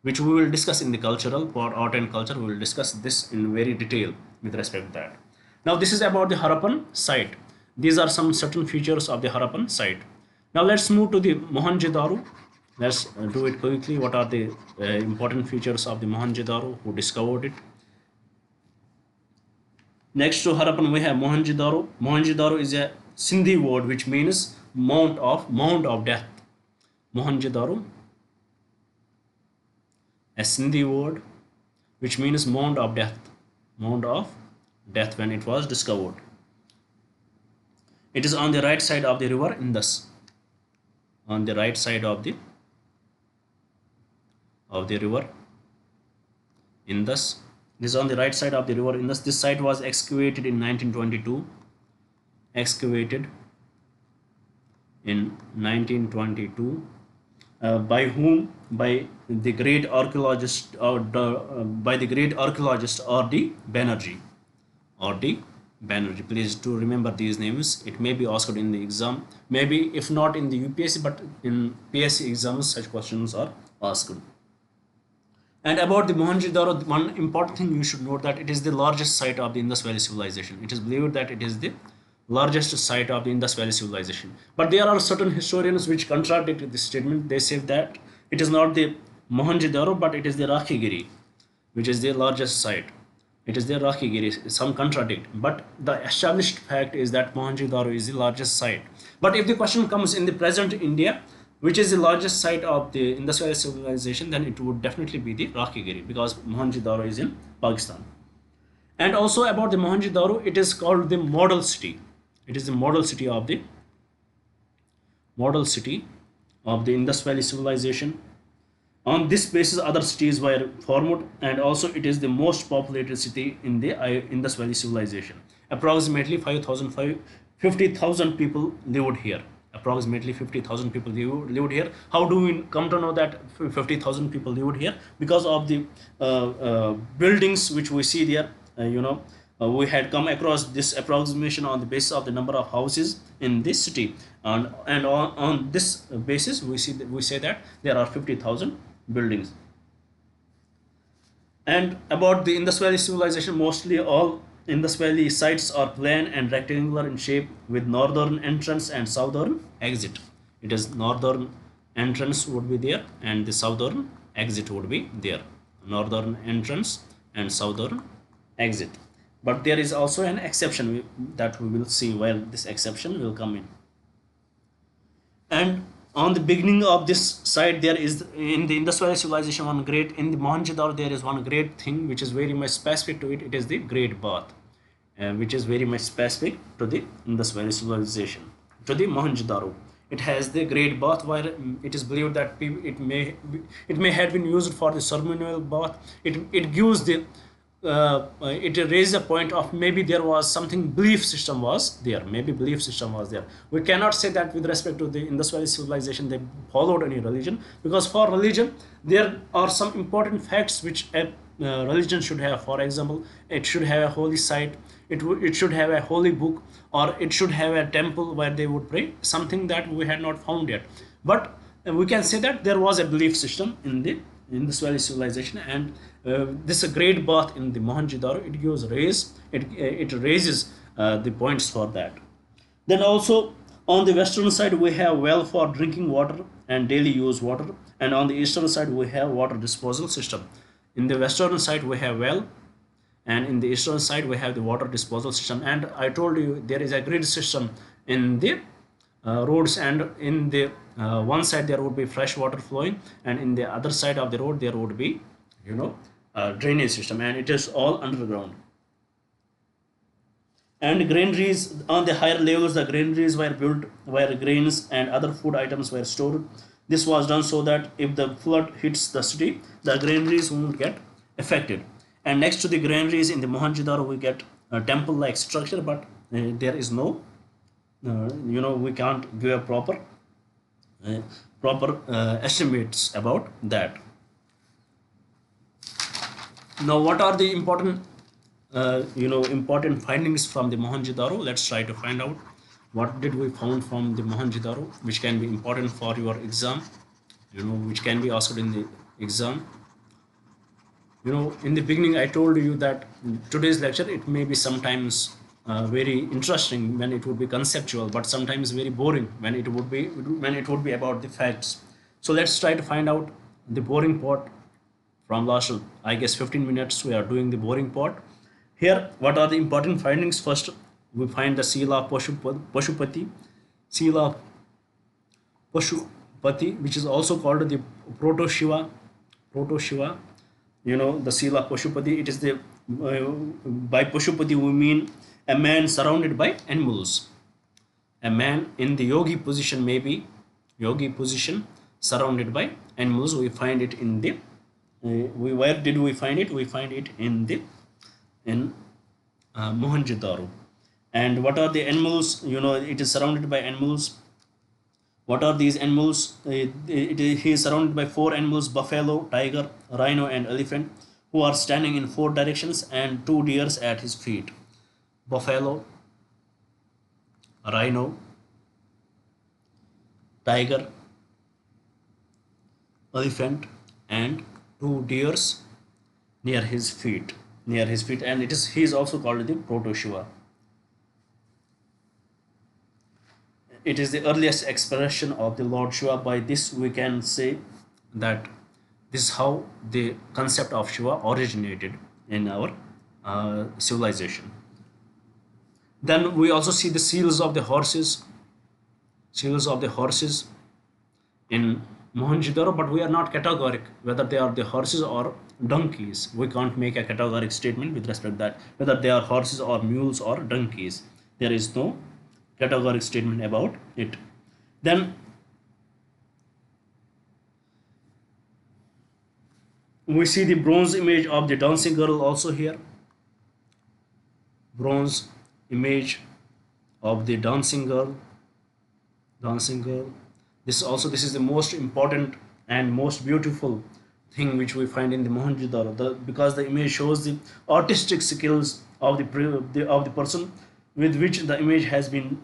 which we will discuss in the cultural, for art and culture. We will discuss this in very detail with respect to that. Now, this is about the Harappan site. These are some certain features of the Harappan site. Now let's move to the Mohenjo-daro. Let's do it quickly. What are the important features of the Mohenjo-daro? Who discovered it? Next to Harappan, we have Mohenjo-daro. Mohenjo-daro is a Sindhi word which means mount of death. Mohenjo-daro a Sindhi word which means mound of death. Mound of death when it was discovered. It is on the right side of the river Indus. On the right side of the river Indus. This is on the right side of the river Indus. This site was excavated in 1922. Excavated in 1922. By whom? By the great archaeologist or by the great archaeologist R.D. Banerjee. R.D. Banerjee. Please do remember these names. It may be asked in the exam. Maybe if not in the UPSC, but in PSC exams, such questions are asked. And about the Mohenjo-daro, one important thing you should note that it is the largest site of the Indus Valley Civilization. It is believed that it is the largest site of the Indus Valley Civilization. But there are certain historians which contradict this statement. They say that it is not the Mohenjo-daro, but it is the Rakhigiri, which is the largest site. It is the Rakhigiri. Some contradict. But the established fact is that Mohenjo-daro is the largest site. But if the question comes in the present India, which is the largest site of the Indus Valley Civilization, then it would definitely be the Rakhigiri, because Mohenjo-daro is in Pakistan. And also about the Mohenjo-daro, it is called the model city. It is the model city of the Indus Valley Civilization. On this basis, other cities were formed, and also it is the most populated city in the Indus Valley Civilization. Approximately 50,000 people lived here. Approximately 50,000 people lived here. How do we come to know that 50,000 people lived here? Because of the buildings which we see there. We had come across this approximation on the basis of the number of houses in this city, and on this basis we say that there are 50,000 buildings. And about the Indus Valley Civilization, mostly all Indus Valley sites are plain and rectangular in shape, with northern entrance and southern exit. It is northern entrance would be there and the southern exit would be there. Northern entrance and southern exit. But there is also an exception that we will see where this exception will come in. And on the beginning of this site, there is in the Indus Valley Civilization in the Mohenjo-daro there is one great thing which is very much specific to it. It is the Great Bath, which is very much specific to the Indus Valley Civilization, to the Mohenjo-daro. It has the Great Bath, where it is believed that it may have been used for the ceremonial bath. It gives the it raises a point of maybe there was something belief system was there. Maybe belief system was there. We cannot say that with respect to the Indus Valley Civilization they followed any religion, because for religion there are some important facts which a religion should have. For example, it should have a holy site, it should have a holy book, or it should have a temple where they would pray, something that we had not found yet. But we can say that there was a belief system in the Indus Valley Civilization, and this Great Bath in the Mohenjo-daro, it raises the points for that. Then also on the western side we have well for drinking water and daily use water, and on the eastern side we have water disposal system. In the western side we have well, and in the eastern side we have the water disposal system. And I told you there is a grid system in the roads, and in the one side there would be fresh water flowing, and in the other side of the road there would be drainage system, and it is all underground. And granaries on the higher levels, the granaries were built where grains and other food items were stored. This was done so that if the flood hits the city, the granaries won't get affected. And next to the granaries in the Mohenjo-daro we get a temple like structure, but there is no we can't give a proper estimates about that. Now what are the important important findings from the Mohenjo-daro? Let's try to find out what did we found from the Mohenjo-daro which can be important for your exam, which can be asked in the exam. In the beginning I told you that today's lecture, it may be sometimes very interesting when it would be conceptual, but sometimes very boring when it would be about the facts. So let's try to find out the boring part. From last, I guess, 15 minutes we are doing the boring part. Here, what are the important findings? First, we find the seal of Pashupati, seal of Pashupati, which is also called the Proto Proto Shiva, the seal of Pashupati. It is the by Pashupati we mean a man surrounded by animals. A man in the yogi position, maybe yogi position, surrounded by animals. We find it in the where did we find it? We find it in the in Mohenjo-daro. And what are the animals? It is surrounded by animals. What are these animals? He is surrounded by four animals: buffalo, tiger, rhino, and elephant, who are standing in four directions, and two deers at his feet. Buffalo, rhino, tiger, elephant, and two deers near his feet. And he is also called the Proto Shiva. It is the earliest expression of the Lord Shiva. By this we can say that this is how the concept of Shiva originated in our civilization. Then we also see the seals of the horses in Mohenjo-daro, but we are not categoric whether they are the horses or donkeys. We can't make a categoric statement with respect to that, whether they are horses or mules or donkeys. There is no categoric statement about it. Then we see the bronze image of the dancing girl also here. Bronze image of the dancing girl. This is the most important and most beautiful thing which we find in the Mohenjo-daro, because the image shows the artistic skills of the person with which the image has been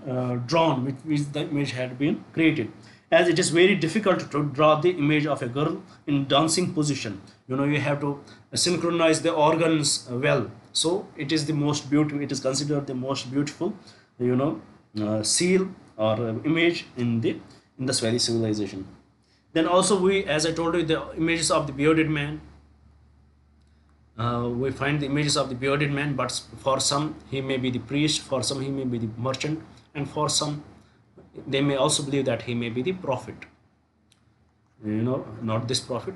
drawn, with which the image had been created. As it is very difficult to draw the image of a girl in dancing position, you have to synchronize the organs well. So it is the most beautiful. It is considered the most beautiful, seal or image in the Indus Valley civilization. Then also as I told you, the images of the bearded man. We find the images of the bearded man, but for some he may be the priest, for some he may be the merchant, and for some they may also believe that he may be the prophet. Not this prophet,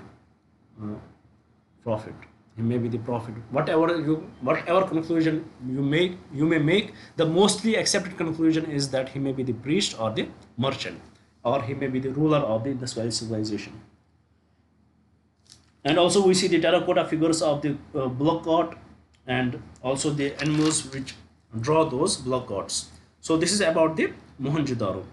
prophet. He may be the prophet. Whatever conclusion you may make, the mostly accepted conclusion is that he may be the priest or the merchant, or he may be the ruler of the Indus Valley civilization. And also we see the terracotta figures of the block art, and also the animals which draw those block arts. So this is about the Mohenjo-daro.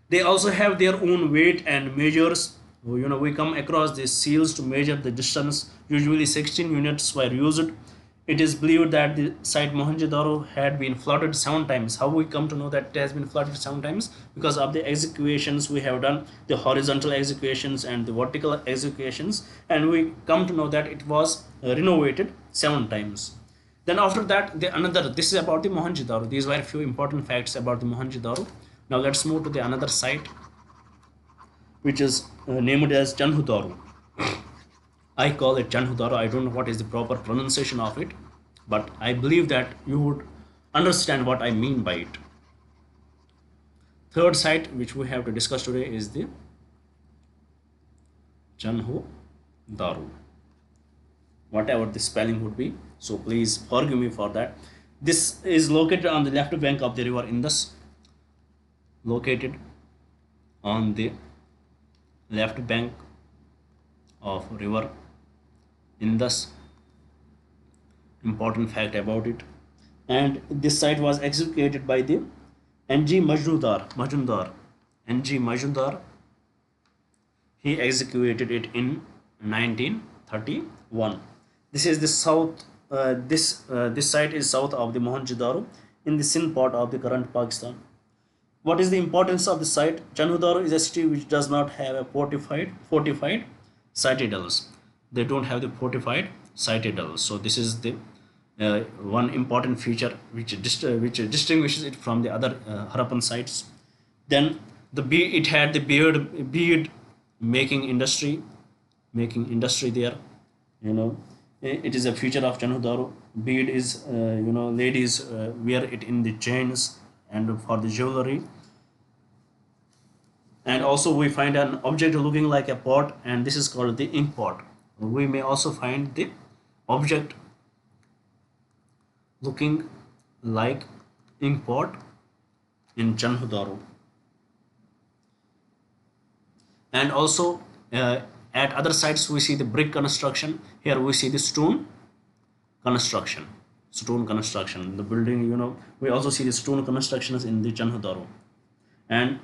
They also have their own weight and measures. We come across these seals to measure the distance. Usually 16 units were used. It is believed that the site Mohenjo-daro had been flooded 7 times. How we come to know that it has been flooded 7 times? Because of the excavations we have done, the horizontal excavations and the vertical excavations, and we come to know that it was renovated 7 times. Then after that, this is about the Mohenjo-daro. These were a few important facts about the Mohenjo-daro. Now let's move to the another site, which is named as Janhu-daro. I call it Janhu-daro. I don't know what is the proper pronunciation of it, but I believe that you would understand what I mean by it. Third site which we have to discuss today is the Janhu-daro. Whatever the spelling would be, so please forgive me for that. This is located on the left bank of the river Indus. Located on the left bank of river Indus. Important fact about it. And this site was excavated by the N.G. Majumdar. N.G. Majumdar. He excavated it in 1931. This is the south. This site is south of the Mohenjo-daro in the Sindh part of the current Pakistan. What is the importance of the site? Janhu-daro is a city which does not have a fortified citadels. They don't have the fortified citadels. So this is the one important feature which distinguishes it from the other Harappan sites. Then it had the beard making industry there. It is a feature of Janhu-daro. Bead is ladies wear it in the chains and for the jewelry. And also we find an object looking like a pot, and this is called the ink pot. We may also find the object looking like ink pot in Janhudaru. And also at other sites we see the brick construction. Here we see the construction stone construction, the building, we also see the stone constructions in the Janhudaru. And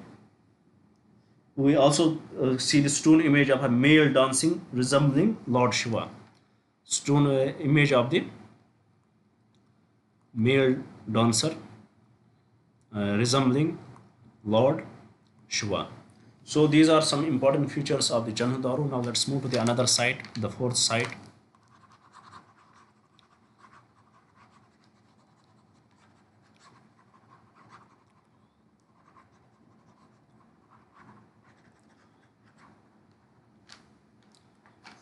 we also see the stone image of a male dancing resembling Lord Shiva. Stone image of the male dancer resembling Lord Shiva. So these are some important features of the Janhudaru. Now let's move to the another site, the fourth site.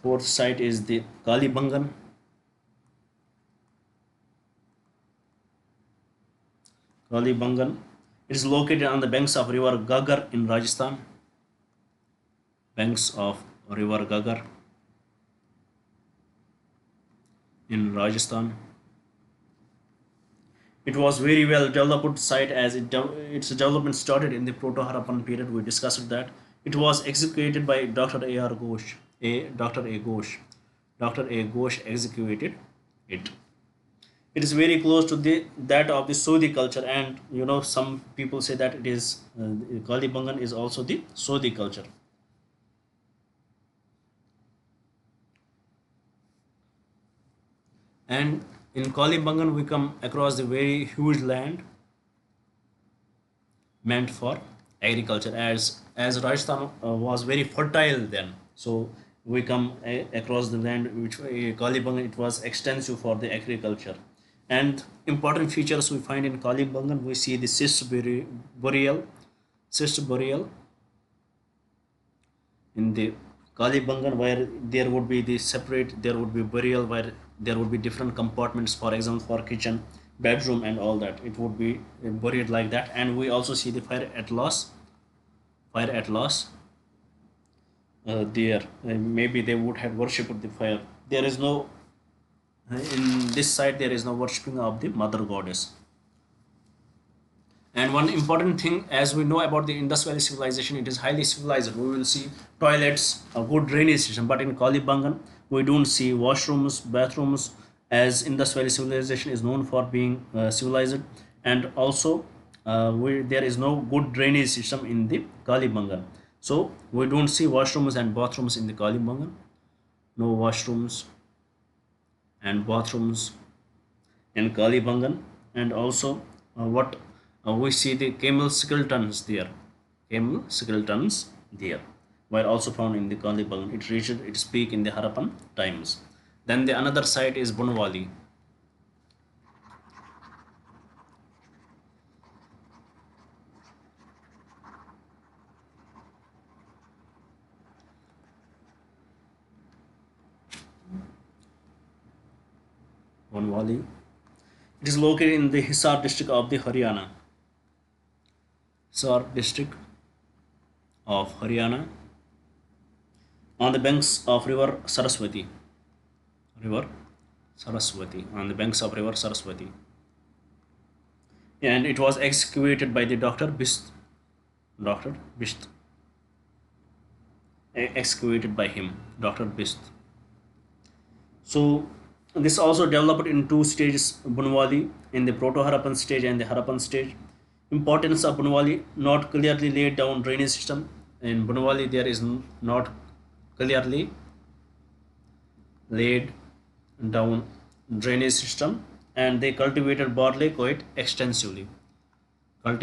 Fourth site is the Kalibangan. Kalibangan. It is located on the banks of river Gagar in Rajasthan. Banks of river Gagar in Rajasthan. It was very well developed site as its development started in the Proto-Harappan period. We discussed that. It was executed by Dr. A.R. Ghosh. Dr. A. Ghosh. Dr. A. Ghosh executed it. It is very close to that of the Sodhi culture, and some people say that it is Kalibangan is also the Sodhi culture. And in Kalibangan we come across the very huge land meant for agriculture, as Rajasthan was very fertile then. So we come across the land which Kalibangan, it was extensive for the agriculture. And important features we find in Kalibangan, we see the burial in the Kalibangan, where there would be the separate, there would be burial where there would be different compartments, for example for kitchen, bedroom and all that. It would be buried like that. And we also see the fire at loss there. Maybe they would have worshipped the fire. There is no in this side there is no worshipping of the mother goddess. And one important thing, as we know about the Indus Valley civilization, it is highly civilized. We will see toilets, a good drainage system, but in Kalibangan we don't see washrooms, bathrooms, as Indus Valley civilization is known for being civilized. And also there is no good drainage system in the Kalibangan. So we don't see washrooms and bathrooms in the Kalibangan. No washrooms and bathrooms in Kalibangan. And also what we see the camel skeletons there. Were also found in the Kalibangan. It reached its peak in the Harappan times. Then the another site is Bunwali. It is located in the Hisar district of the Haryana. Hisar district of Haryana, on the banks of river Saraswati. On the banks of river Saraswati. And it was excavated by the Dr. Bist. Excavated by him, Dr. Bist. So this also developed in two stages, Bunwali in the Proto-Harappan stage and the Harappan stage. Importance of Bunwali, not clearly laid down drainage system. In Bunwali there is not clearly laid down drainage system, and they cultivated barley quite extensively. Then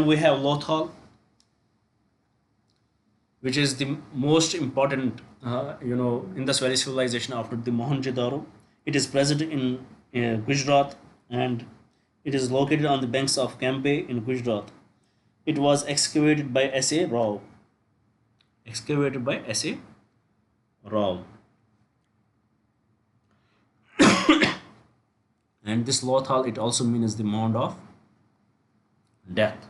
we have Lothal, which is the most important Indus Valley civilization after the Mohenjo-daro. It is present in Gujarat, and it is located on the banks of Cambe in Gujarat. It was excavated by S.A. Rao. And this lothal, it also means the mound of death.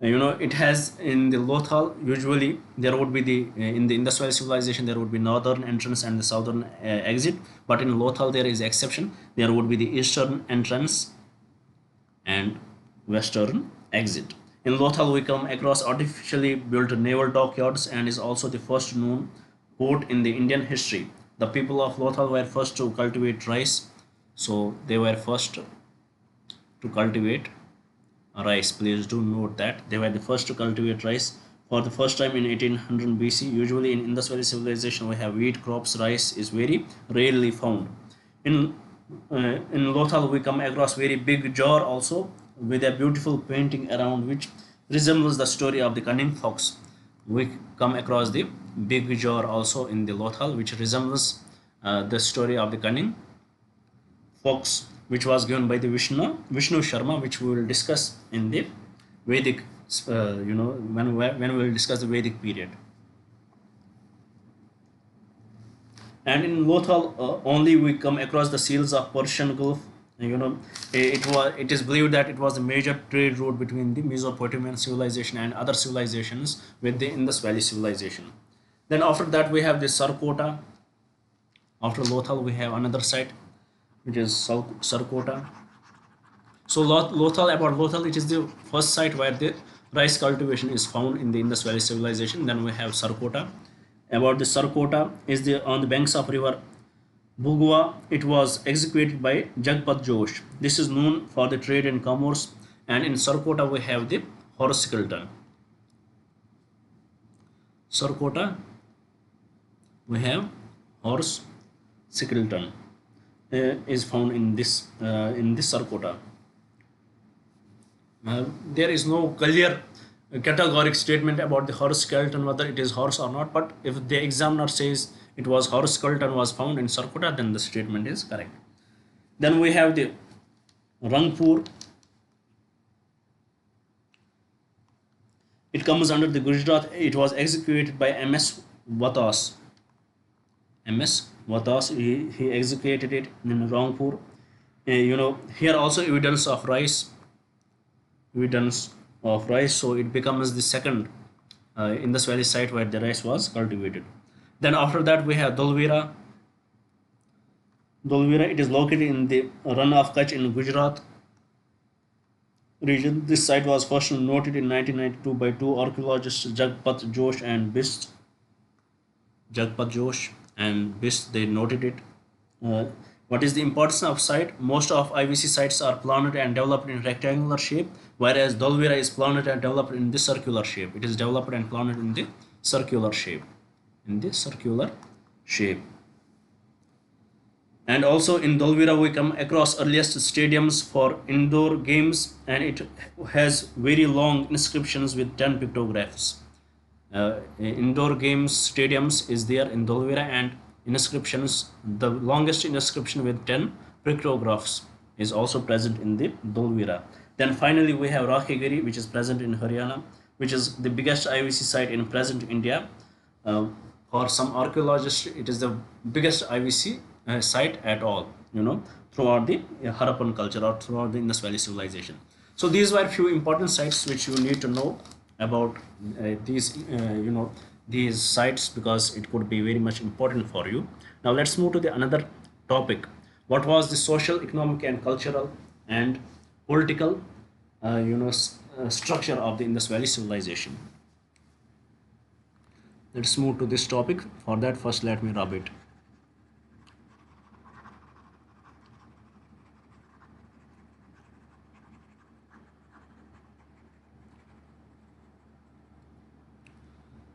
It has in the lothal, usually there would be the in the Indus Valley civilization there would be northern entrance and the southern exit, but in lothal there is exception. There would be the eastern entrance and western exit. In Lothal, we come across artificially built naval dockyards and is also the first known port in the Indian history. The people of Lothal were first to cultivate rice, so they were first to cultivate rice. Please do note that they were the first to cultivate rice for the first time in 1800 BC. Usually in Indus Valley civilization, we have wheat crops. Rice is very rarely found. In in Lothal, we come across very big jar also with a beautiful painting around which resembles the story of the cunning fox. We come across the big jar also in the Lothal, which resembles the story of the cunning fox, which was given by the Vishnu Sharma, which we will discuss in the Vedic, when we will discuss the Vedic period. And in Lothal only we come across the seals of Persian Gulf. It is believed that it was a major trade route between the Mesopotamian civilization and other civilizations with the Indus Valley civilization. Then after that we have the Sarkota. After Lothal we have another site which is Sarkota. So Lothal, about Lothal, it is the first site where the rice cultivation is found in the Indus Valley civilization. Then we have Sarkota. About the Sarkota is on the banks of river Bugwa. It was executed by Jagpat Josh. This is known for the trade and commerce. And in Sarkota we have the horse skeleton. Sarkota we have horse skeleton is found in this Sarkota. There is no clear categoric statement about the horse skeleton, whether it is horse or not, but if the examiner says it was horse skeleton was found in Sarkota, then the statement is correct. Then we have the Rangpur. It comes under the Gujarat. It was executed by M.S. Vatas. M.S. Vatas, he executed it in Rangpur. Here also evidence of rice. So it becomes the second Indus Valley site where the rice was cultivated. Then after that we have Dholvira. It is located in the run of Kutch in Gujarat region. This site was first noted in 1992 by two archaeologists, Jagpat Josh and Bist. They noted it. What is the importance of site? Most of IVC sites are planned and developed in rectangular shape, whereas Dholvira is planned and developed in the circular shape. It is developed and planned in the circular shape. And also in Dholvira we come across earliest stadiums for indoor games, and it has very long inscriptions with 10 pictographs. Indoor games stadiums is there in Dholvira, and inscriptions, the longest inscription with 10 pictographs is also present in the Dholvira. Then finally we have Rakhegiri, which is present in Haryana, which is the biggest IVC site in present India. For some archaeologists, it is the biggest IVC site at all, throughout the Harappan culture or throughout the Indus Valley civilization. So these were few important sites which you need to know about these sites, because it could be very much important for you. Now let's move to the another topic. What was the social, economic and cultural and political structure of the Indus Valley civilization? Let's move to this topic. For that, first let me rub it.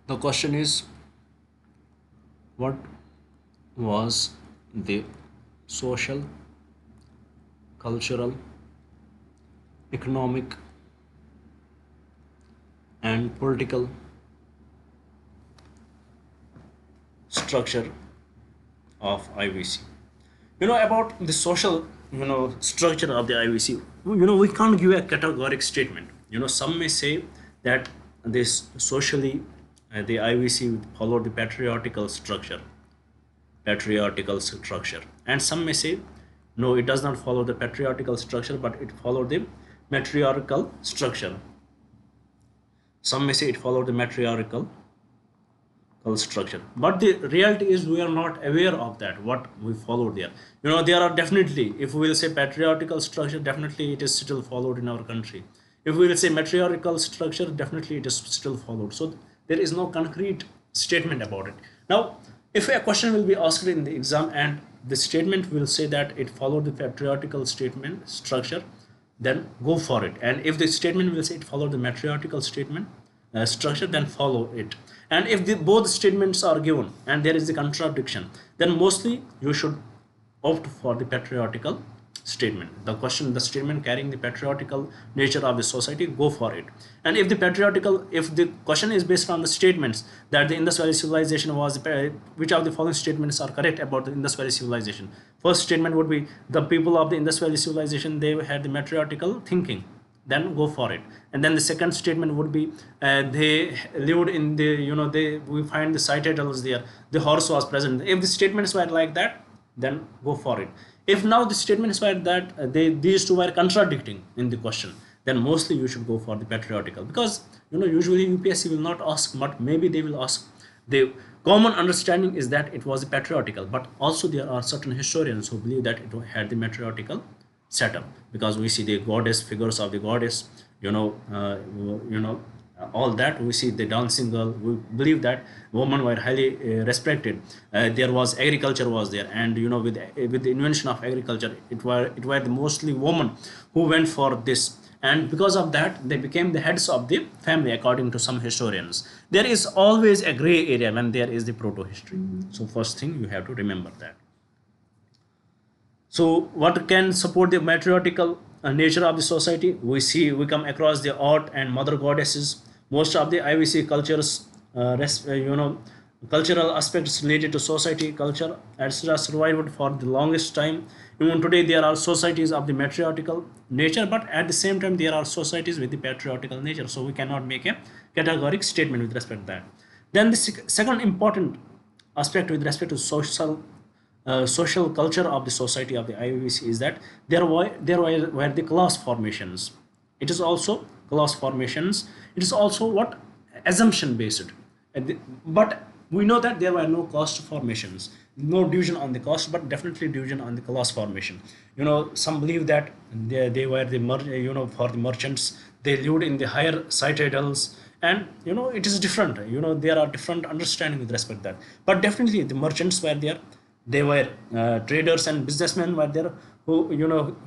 The question is, what was the social, cultural, economic and political structure of IVC? About the social structure of the IVC, we can't give a categoric statement. Some may say that this socially the IVC followed the patriarchal structure, and some may say No, it does not follow the patriarchal structure, but it followed the matriarchal structure. Some may say it followed the matriarchal structure, but the reality is we are not aware of that what we followed there. There are definitely, if we will say patriarchal structure, definitely it is still followed in our country. If we will say matriarchal structure, definitely it is still followed. So there is no concrete statement about it. Now, if a question will be asked in the exam and the statement will say that it followed the patriarchal statement structure, then go for it. And if the statement will say it followed the matriarchal statement structure, then follow it. And if both statements are given and there is a contradiction, then mostly you should opt for the patriarchal statement. The statement carrying the patriarchal nature of the society, go for it. And if the question is based on the statements that the Indus Valley Civilization was, which of the following statements are correct about the Indus Valley Civilization? First statement would be the people of the Indus Valley Civilization, they had the matriarchal thinking, then go for it. And then the second statement would be they lived in the, we find the citadels there, the horse was present. If the statements were like that, then go for it. If now the statements were that these two were contradicting in the question, then mostly you should go for the patriarchal, because usually UPSC will not ask, but maybe they will ask. The common understanding is that it was patriarchal, but also there are certain historians who believe that it had the matriarchal setup, because we see the goddess, figures of the goddess, all that. We see the dancing girl. We believe that women were highly respected. There was agriculture was there, and with the invention of agriculture, it were the mostly women who went for this, and because of that they became the heads of the family according to some historians. There is always a gray area when there is the proto history. So first thing you have to remember that. So what can support the matriarchal nature of the society? We come across the art and mother goddesses. Most of the IVC cultures, cultural aspects related to society, culture, etc. survived for the longest time. Even today there are societies of the matriarchal nature, but at the same time there are societies with the patriarchal nature. So we cannot make a categorical statement with respect to that. Then the second important aspect with respect to social culture of the society of the IVC is that there were the class formations. It is also class formations. It is also what assumption based, but we know that there were no caste formations, no division on the caste, but definitely division on the class formation. Some believe that they were for the merchants, they lived in the higher citadels, and it is different. There are different understanding with respect to that, but definitely the merchants were there. They were traders and businessmen were there who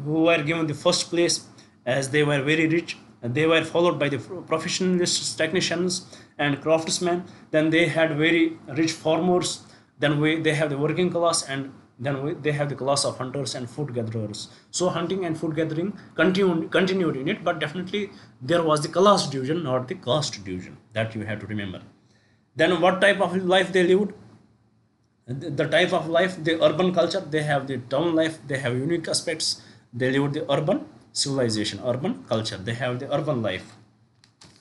were given the first place as they were very rich. They were followed by the professionalists, technicians, and craftsmen. Then they had very rich farmers. Then they have the working class, and then they have the class of hunters and food gatherers. So hunting and food gathering continued in it, but definitely there was the class division, not the caste division. That you have to remember. Then what type of life they lived? The type of life, the urban culture, they have the town life, they have unique aspects. They lived the urban civilization, urban culture, they have the urban life.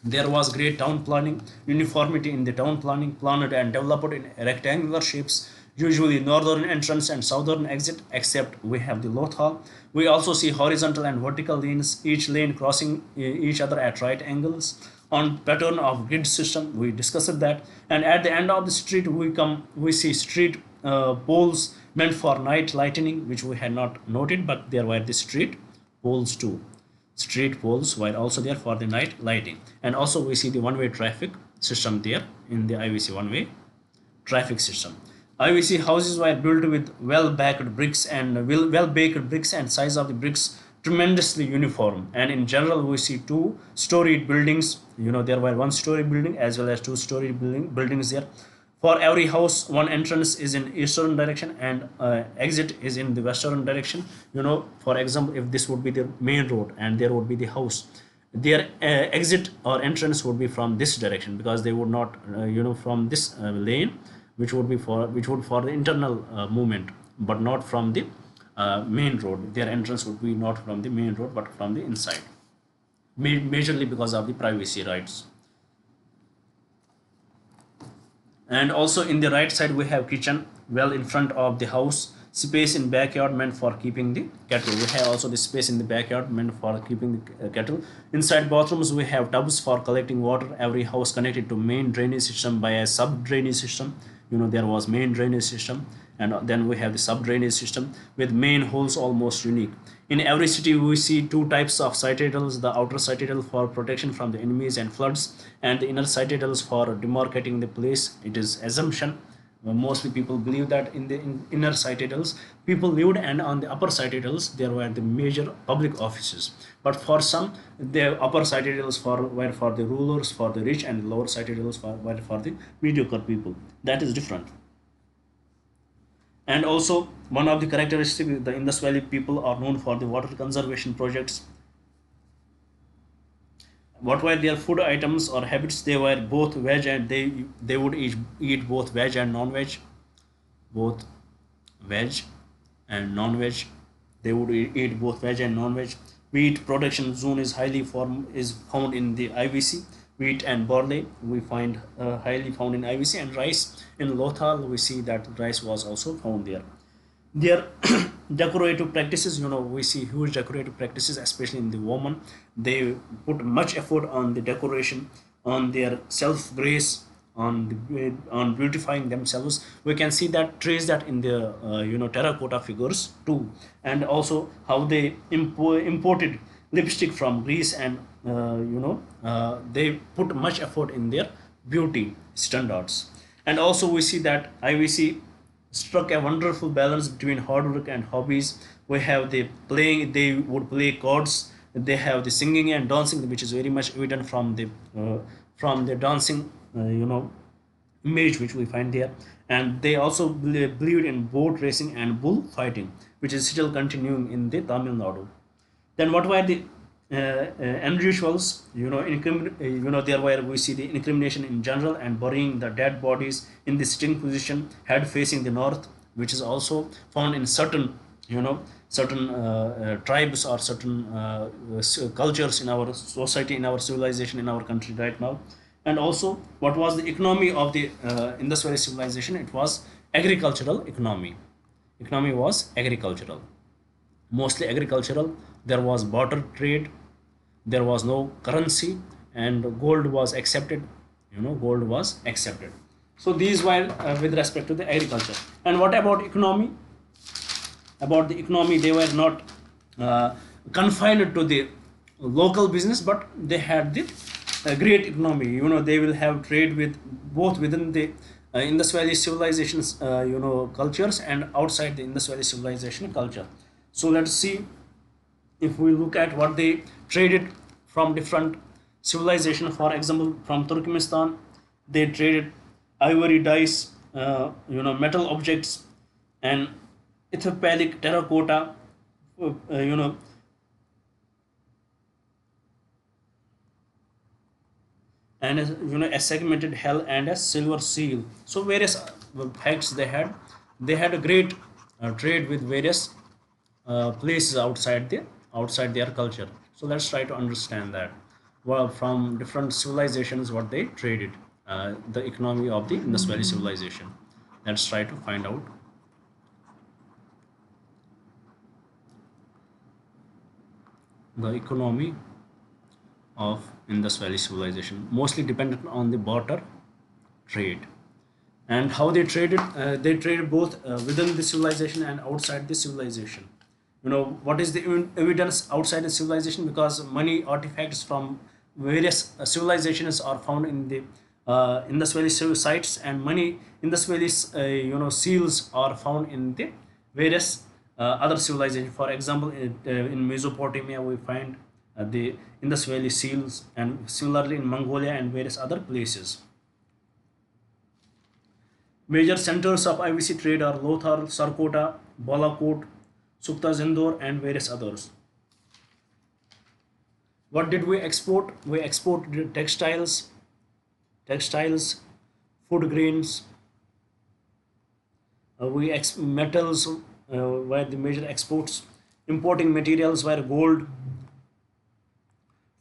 There was great town planning, uniformity in the town planning, planned and developed in rectangular shapes, usually northern entrance and southern exit, except we have the Loth Hall. We also see horizontal and vertical lanes, each lane crossing each other at right angles. On pattern of grid system, we discussed that. And at the end of the street, we see street poles meant for night lighting, which we had not noted, but there were the street poles too. Street poles were also there for the night lighting. And also we see the one-way traffic system there in the IVC one-way traffic system. IVC houses were built with well-baked bricks and size of the bricks tremendously uniform. And in general, we see two-storied buildings. There were one-story building as well as two-story buildings there. For every house, one entrance is in eastern direction and exit is in the western direction. For example, if this would be the main road and there would be the house, their exit or entrance would be from this direction, because they would not, from this lane, which would for the internal movement, but not from the main road. Their entrance would be not from the main road, but from the inside, majorly because of the privacy rights. And also in the right side we have kitchen well in front of the house. space in backyard meant for keeping the cattle. We have also the space in the backyard meant for keeping the cattle. Inside bathrooms, we have tubs for collecting water. Every house connected to main drainage system by a sub drainage system. There was main drainage system, and then we have the sub drainage system with main holes, almost unique. In every city, we see two types of citadels: the outer citadel for protection from the enemies and floods, and the inner citadels for demarcating the place. It is assumption. Mostly people believe that in the inner citadels people lived, and on the upper citadels there were the major public offices. But for some, the upper citadels were for the rulers, for the rich, and the lower citadels were for the mediocre people. That is different. And also, one of the characteristics, the Indus Valley people are known for the water conservation projects. What were their food items or habits? They were both veg, and they would eat both veg and non-veg. Both veg and non-veg. They would eat both veg and non-veg. Wheat production zone is found in the IVC. Wheat and barley we find highly found in IVC, and rice in Lothal we see that rice was also found there. Their decorative practices, we see huge decorative practices, especially in the women. They put much effort on the decoration, on their self grace, on beautifying themselves. We can see that, trace that in the terracotta figures too. And also how they imported lipstick from Greece, and they put much effort in their beauty standards. And also we see that IVC struck a wonderful balance between hard work and hobbies. We have the playing; they would play chords. They have the singing and dancing, which is very much evident from the dancing, image which we find there. And they also believed in boat racing and bull fighting, which is still continuing in the Tamil Nadu. Then what were the unusuals? There were, we see the incrimination in general and burying the dead bodies in the sitting position, head facing the north, which is also found in certain tribes or certain cultures in our society, in our civilization, in our country right now. And also, what was the economy of the Indus Valley civilization? It was agricultural economy. Economy was agricultural, mostly agricultural. There was barter trade. There was no currency, and gold was accepted. Gold was accepted. So these were with respect to the agriculture. And what about economy? About the economy, they were not confined to the local business, but they had the great economy. They will have trade with both within the Indus Valley civilization's cultures, and outside the Indus Valley civilization culture. So let's see, if we look at what they traded from different civilization. For example, from Turkmenistan, they traded ivory dyes, metal objects, and Ethiopic terracotta, and a segmented hell and a silver seal. So various facts they had. They had a great trade with various places outside their culture. So let's try to understand that. Well, from different civilizations, what they traded, the economy of the Indus Valley civilization. Let's try to find out. The economy of Indus Valley civilization mostly dependent on the barter trade. And how they traded? They traded both within the civilization and outside the civilization. What is the evidence outside the civilization? Because many artifacts from various civilizations are found in the Indus Valley sites, and many Indus Valley seals are found in the various other civilizations. For example, in Mesopotamia we find the Indus Valley seals, and similarly in Mongolia and various other places. Major centers of IVC trade are Lothar, Sarkota, Balakot, Sukta Zindor, and various others. What did we export? We exported textiles, food grains. Metals were the major exports. Importing materials were gold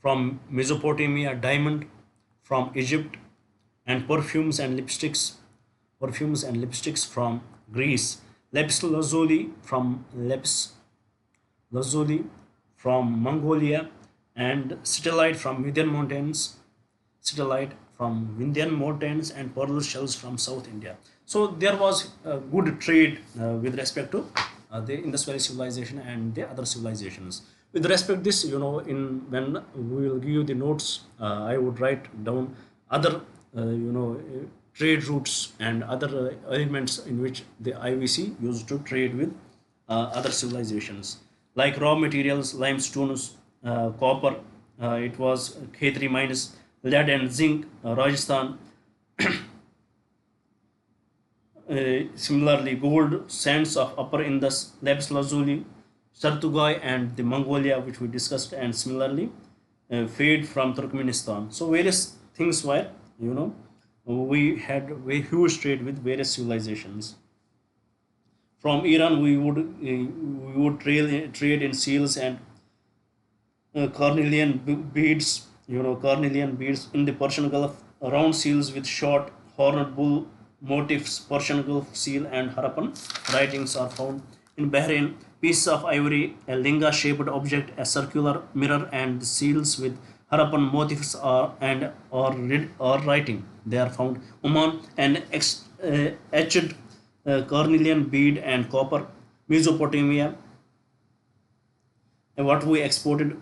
from Mesopotamia, diamond from Egypt, and perfumes and lipsticks from Greece. lapis lazuli from Mongolia, and Stellite from Vindhyan Mountains, and pearl shells from South India. So there was good trade with respect to the Indus Valley civilization and the other civilizations. With respect to this, in when we will give you the notes, I would write down other, trade routes and other elements in which the IVC used to trade with other civilizations, like raw materials, limestones, copper. It was Khetri mines, lead and zinc, Rajasthan. Similarly, gold sands of Upper Indus, lapis lazuli, Sartugai, and the Mongolia, which we discussed, and similarly, fade from Turkmenistan. So various things were, we had a huge trade with various civilizations. From Iran, we would trade in seals and cornelian beads, cornelian beads in the Persian Gulf, round seals with short horned bull motifs, Persian Gulf seal, and Harappan writings are found. In Bahrain, pieces of ivory, a linga shaped object, a circular mirror, and seals with Harappan motifs or writing. They are found. Oman, an etched cornelian bead and copper. Mesopotamia, what we exported,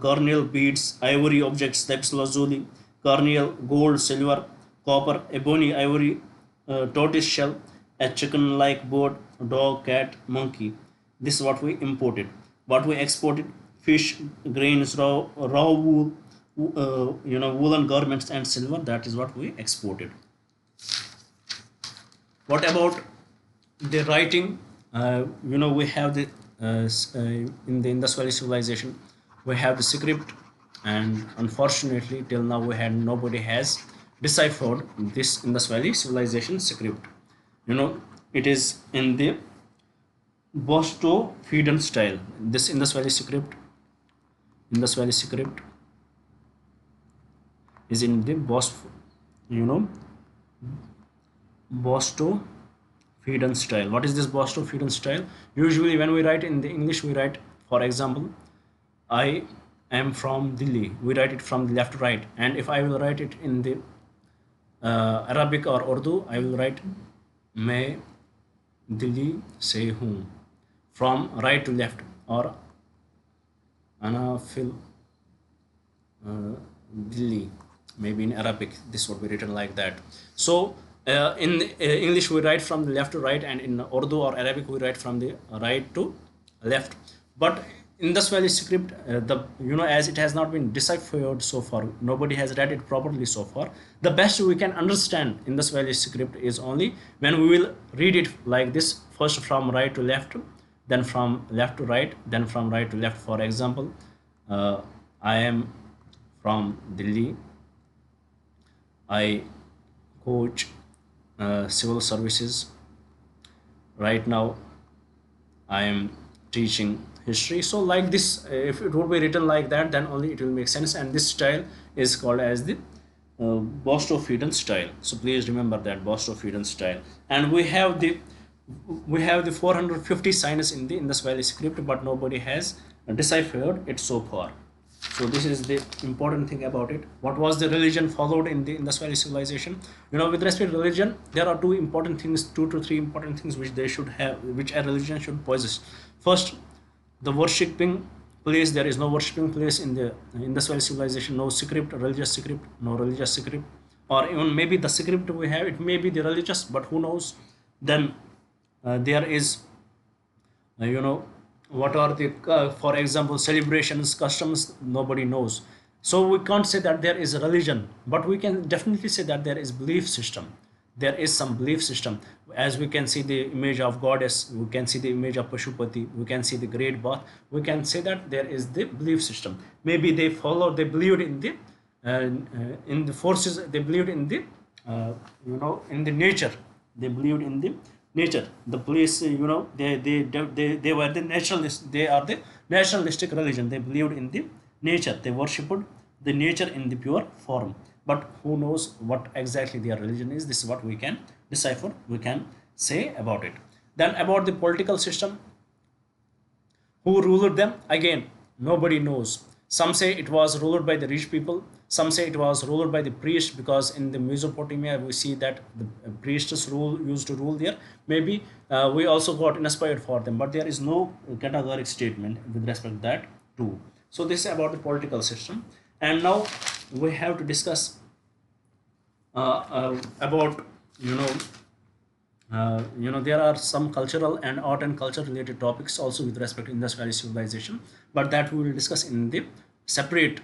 corneal beads, ivory objects, lapis lazuli, corneal, gold, silver, copper, ebony, ivory, tortoise shell, a chicken like bird, dog, cat, monkey. This is what we imported. What we exported: fish, grains, raw wool, woolen garments, and silver. That is what we exported. What about the writing? We have the in the Indus Valley civilization, we have the script, and unfortunately, till now nobody has deciphered this Indus Valley civilization script. It is in the Bosto-Feeden style. This Indus Valley script is in the Bosto-Feeden style. What is this Bosto-Feeden style? Usually, when we write in the English, we write, for example, I am from Delhi. We write it from the left to right. And if I will write it in the Arabic or Urdu, I will write मैं दिल्ली से हूँ, from right to left, or أنا في Delhi. Maybe in Arabic this would be written like that. So in English we write from the left to right, and in Urdu or Arabic we write from the right to left. But in this Valley script, as it has not been deciphered so far, nobody has read it properly so far. The best we can understand in this Valley script is only when we will read it like this: first from right to left, then from left to right, then from right to left. For example, I am from Delhi. I coach civil services. Right now, I am teaching history. So like this, if it would be written like that, then only it will make sense. And this style is called as the Bosto-Feeden style. So please remember that, Bosto-Feeden style. And we have the 450 signs in the Indus Valley script, but nobody has deciphered it so far. So this is the important thing about it. What was the religion followed in the Indus Valley civilization? With respect to religion, there are two to three important things which they should have, which a religion should possess. First, the worshipping place. There is no worshipping place in the Indus Valley civilization. No script, no religious script, or even maybe the script we have, it may be the religious, but who knows? Then there is, what are the, for example, celebrations, customs, nobody knows. So we can't say that there is a religion, but we can definitely say that there is belief system. There is some belief system. As we can see the image of goddess, we can see the image of Pashupati, we can see the great bath, we can say that there is the belief system. Maybe they believed in the forces, they believed in the in the nature, they believed in the nature, the place, they were the naturalists, they are the naturalistic religion. They believed in the nature, they worshipped the nature in the pure form. But who knows what exactly their religion is? This is what we can decipher, we can say about it. Then about the political system, who ruled them? Again, nobody knows. Some say it was ruled by the rich people. Some say it was ruled by the priest, because in the Mesopotamia we see that the priests rule used to rule there. Maybe we also got inspired for them, but there is no categorical statement with respect to that too. So this is about the political system, and now we have to discuss about there are some cultural and art and culture related topics also with respect to Indus Valley civilization, but that we will discuss in the separate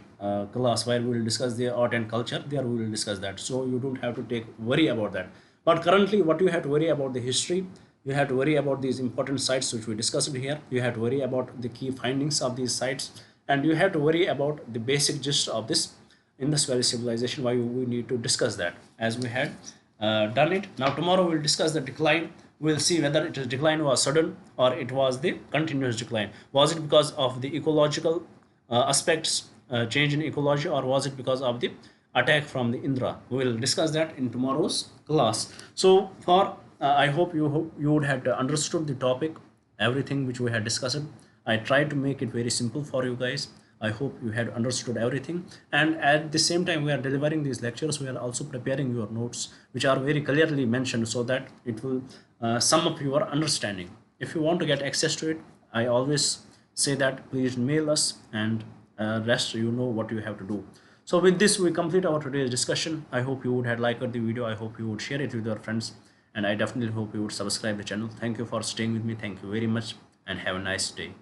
class, where we will discuss the art and culture. There we will discuss that, so you don't have to take worry about that. But currently, what you have to worry about the history, you have to worry about these important sites which we discussed here. You have to worry about the key findings of these sites, and you have to worry about the basic gist of this Indus Valley civilization. Why we need to discuss that, as we had done it. Now tomorrow we'll discuss the decline. We'll see whether it is decline was sudden or it was the continuous decline. Was it because of the ecological aspects, change in ecology, or was it because of the attack from the Indra? We will discuss that in tomorrow's class. So for I hope you would have understood the topic, everything which we had discussed. I tried to make it very simple for you guys. I hope you had understood everything, and at the same time we are delivering these lectures, we are also preparing your notes which are very clearly mentioned, so that it will sum up your understanding. If you want to get access to it, I always say that please mail us, and rest you know what you have to do. So with this we complete our today's discussion. I hope you would have liked the video. I hope you would share it with your friends, and I definitely hope you would subscribe the channel. Thank you for staying with me. Thank you very much, and have a nice day.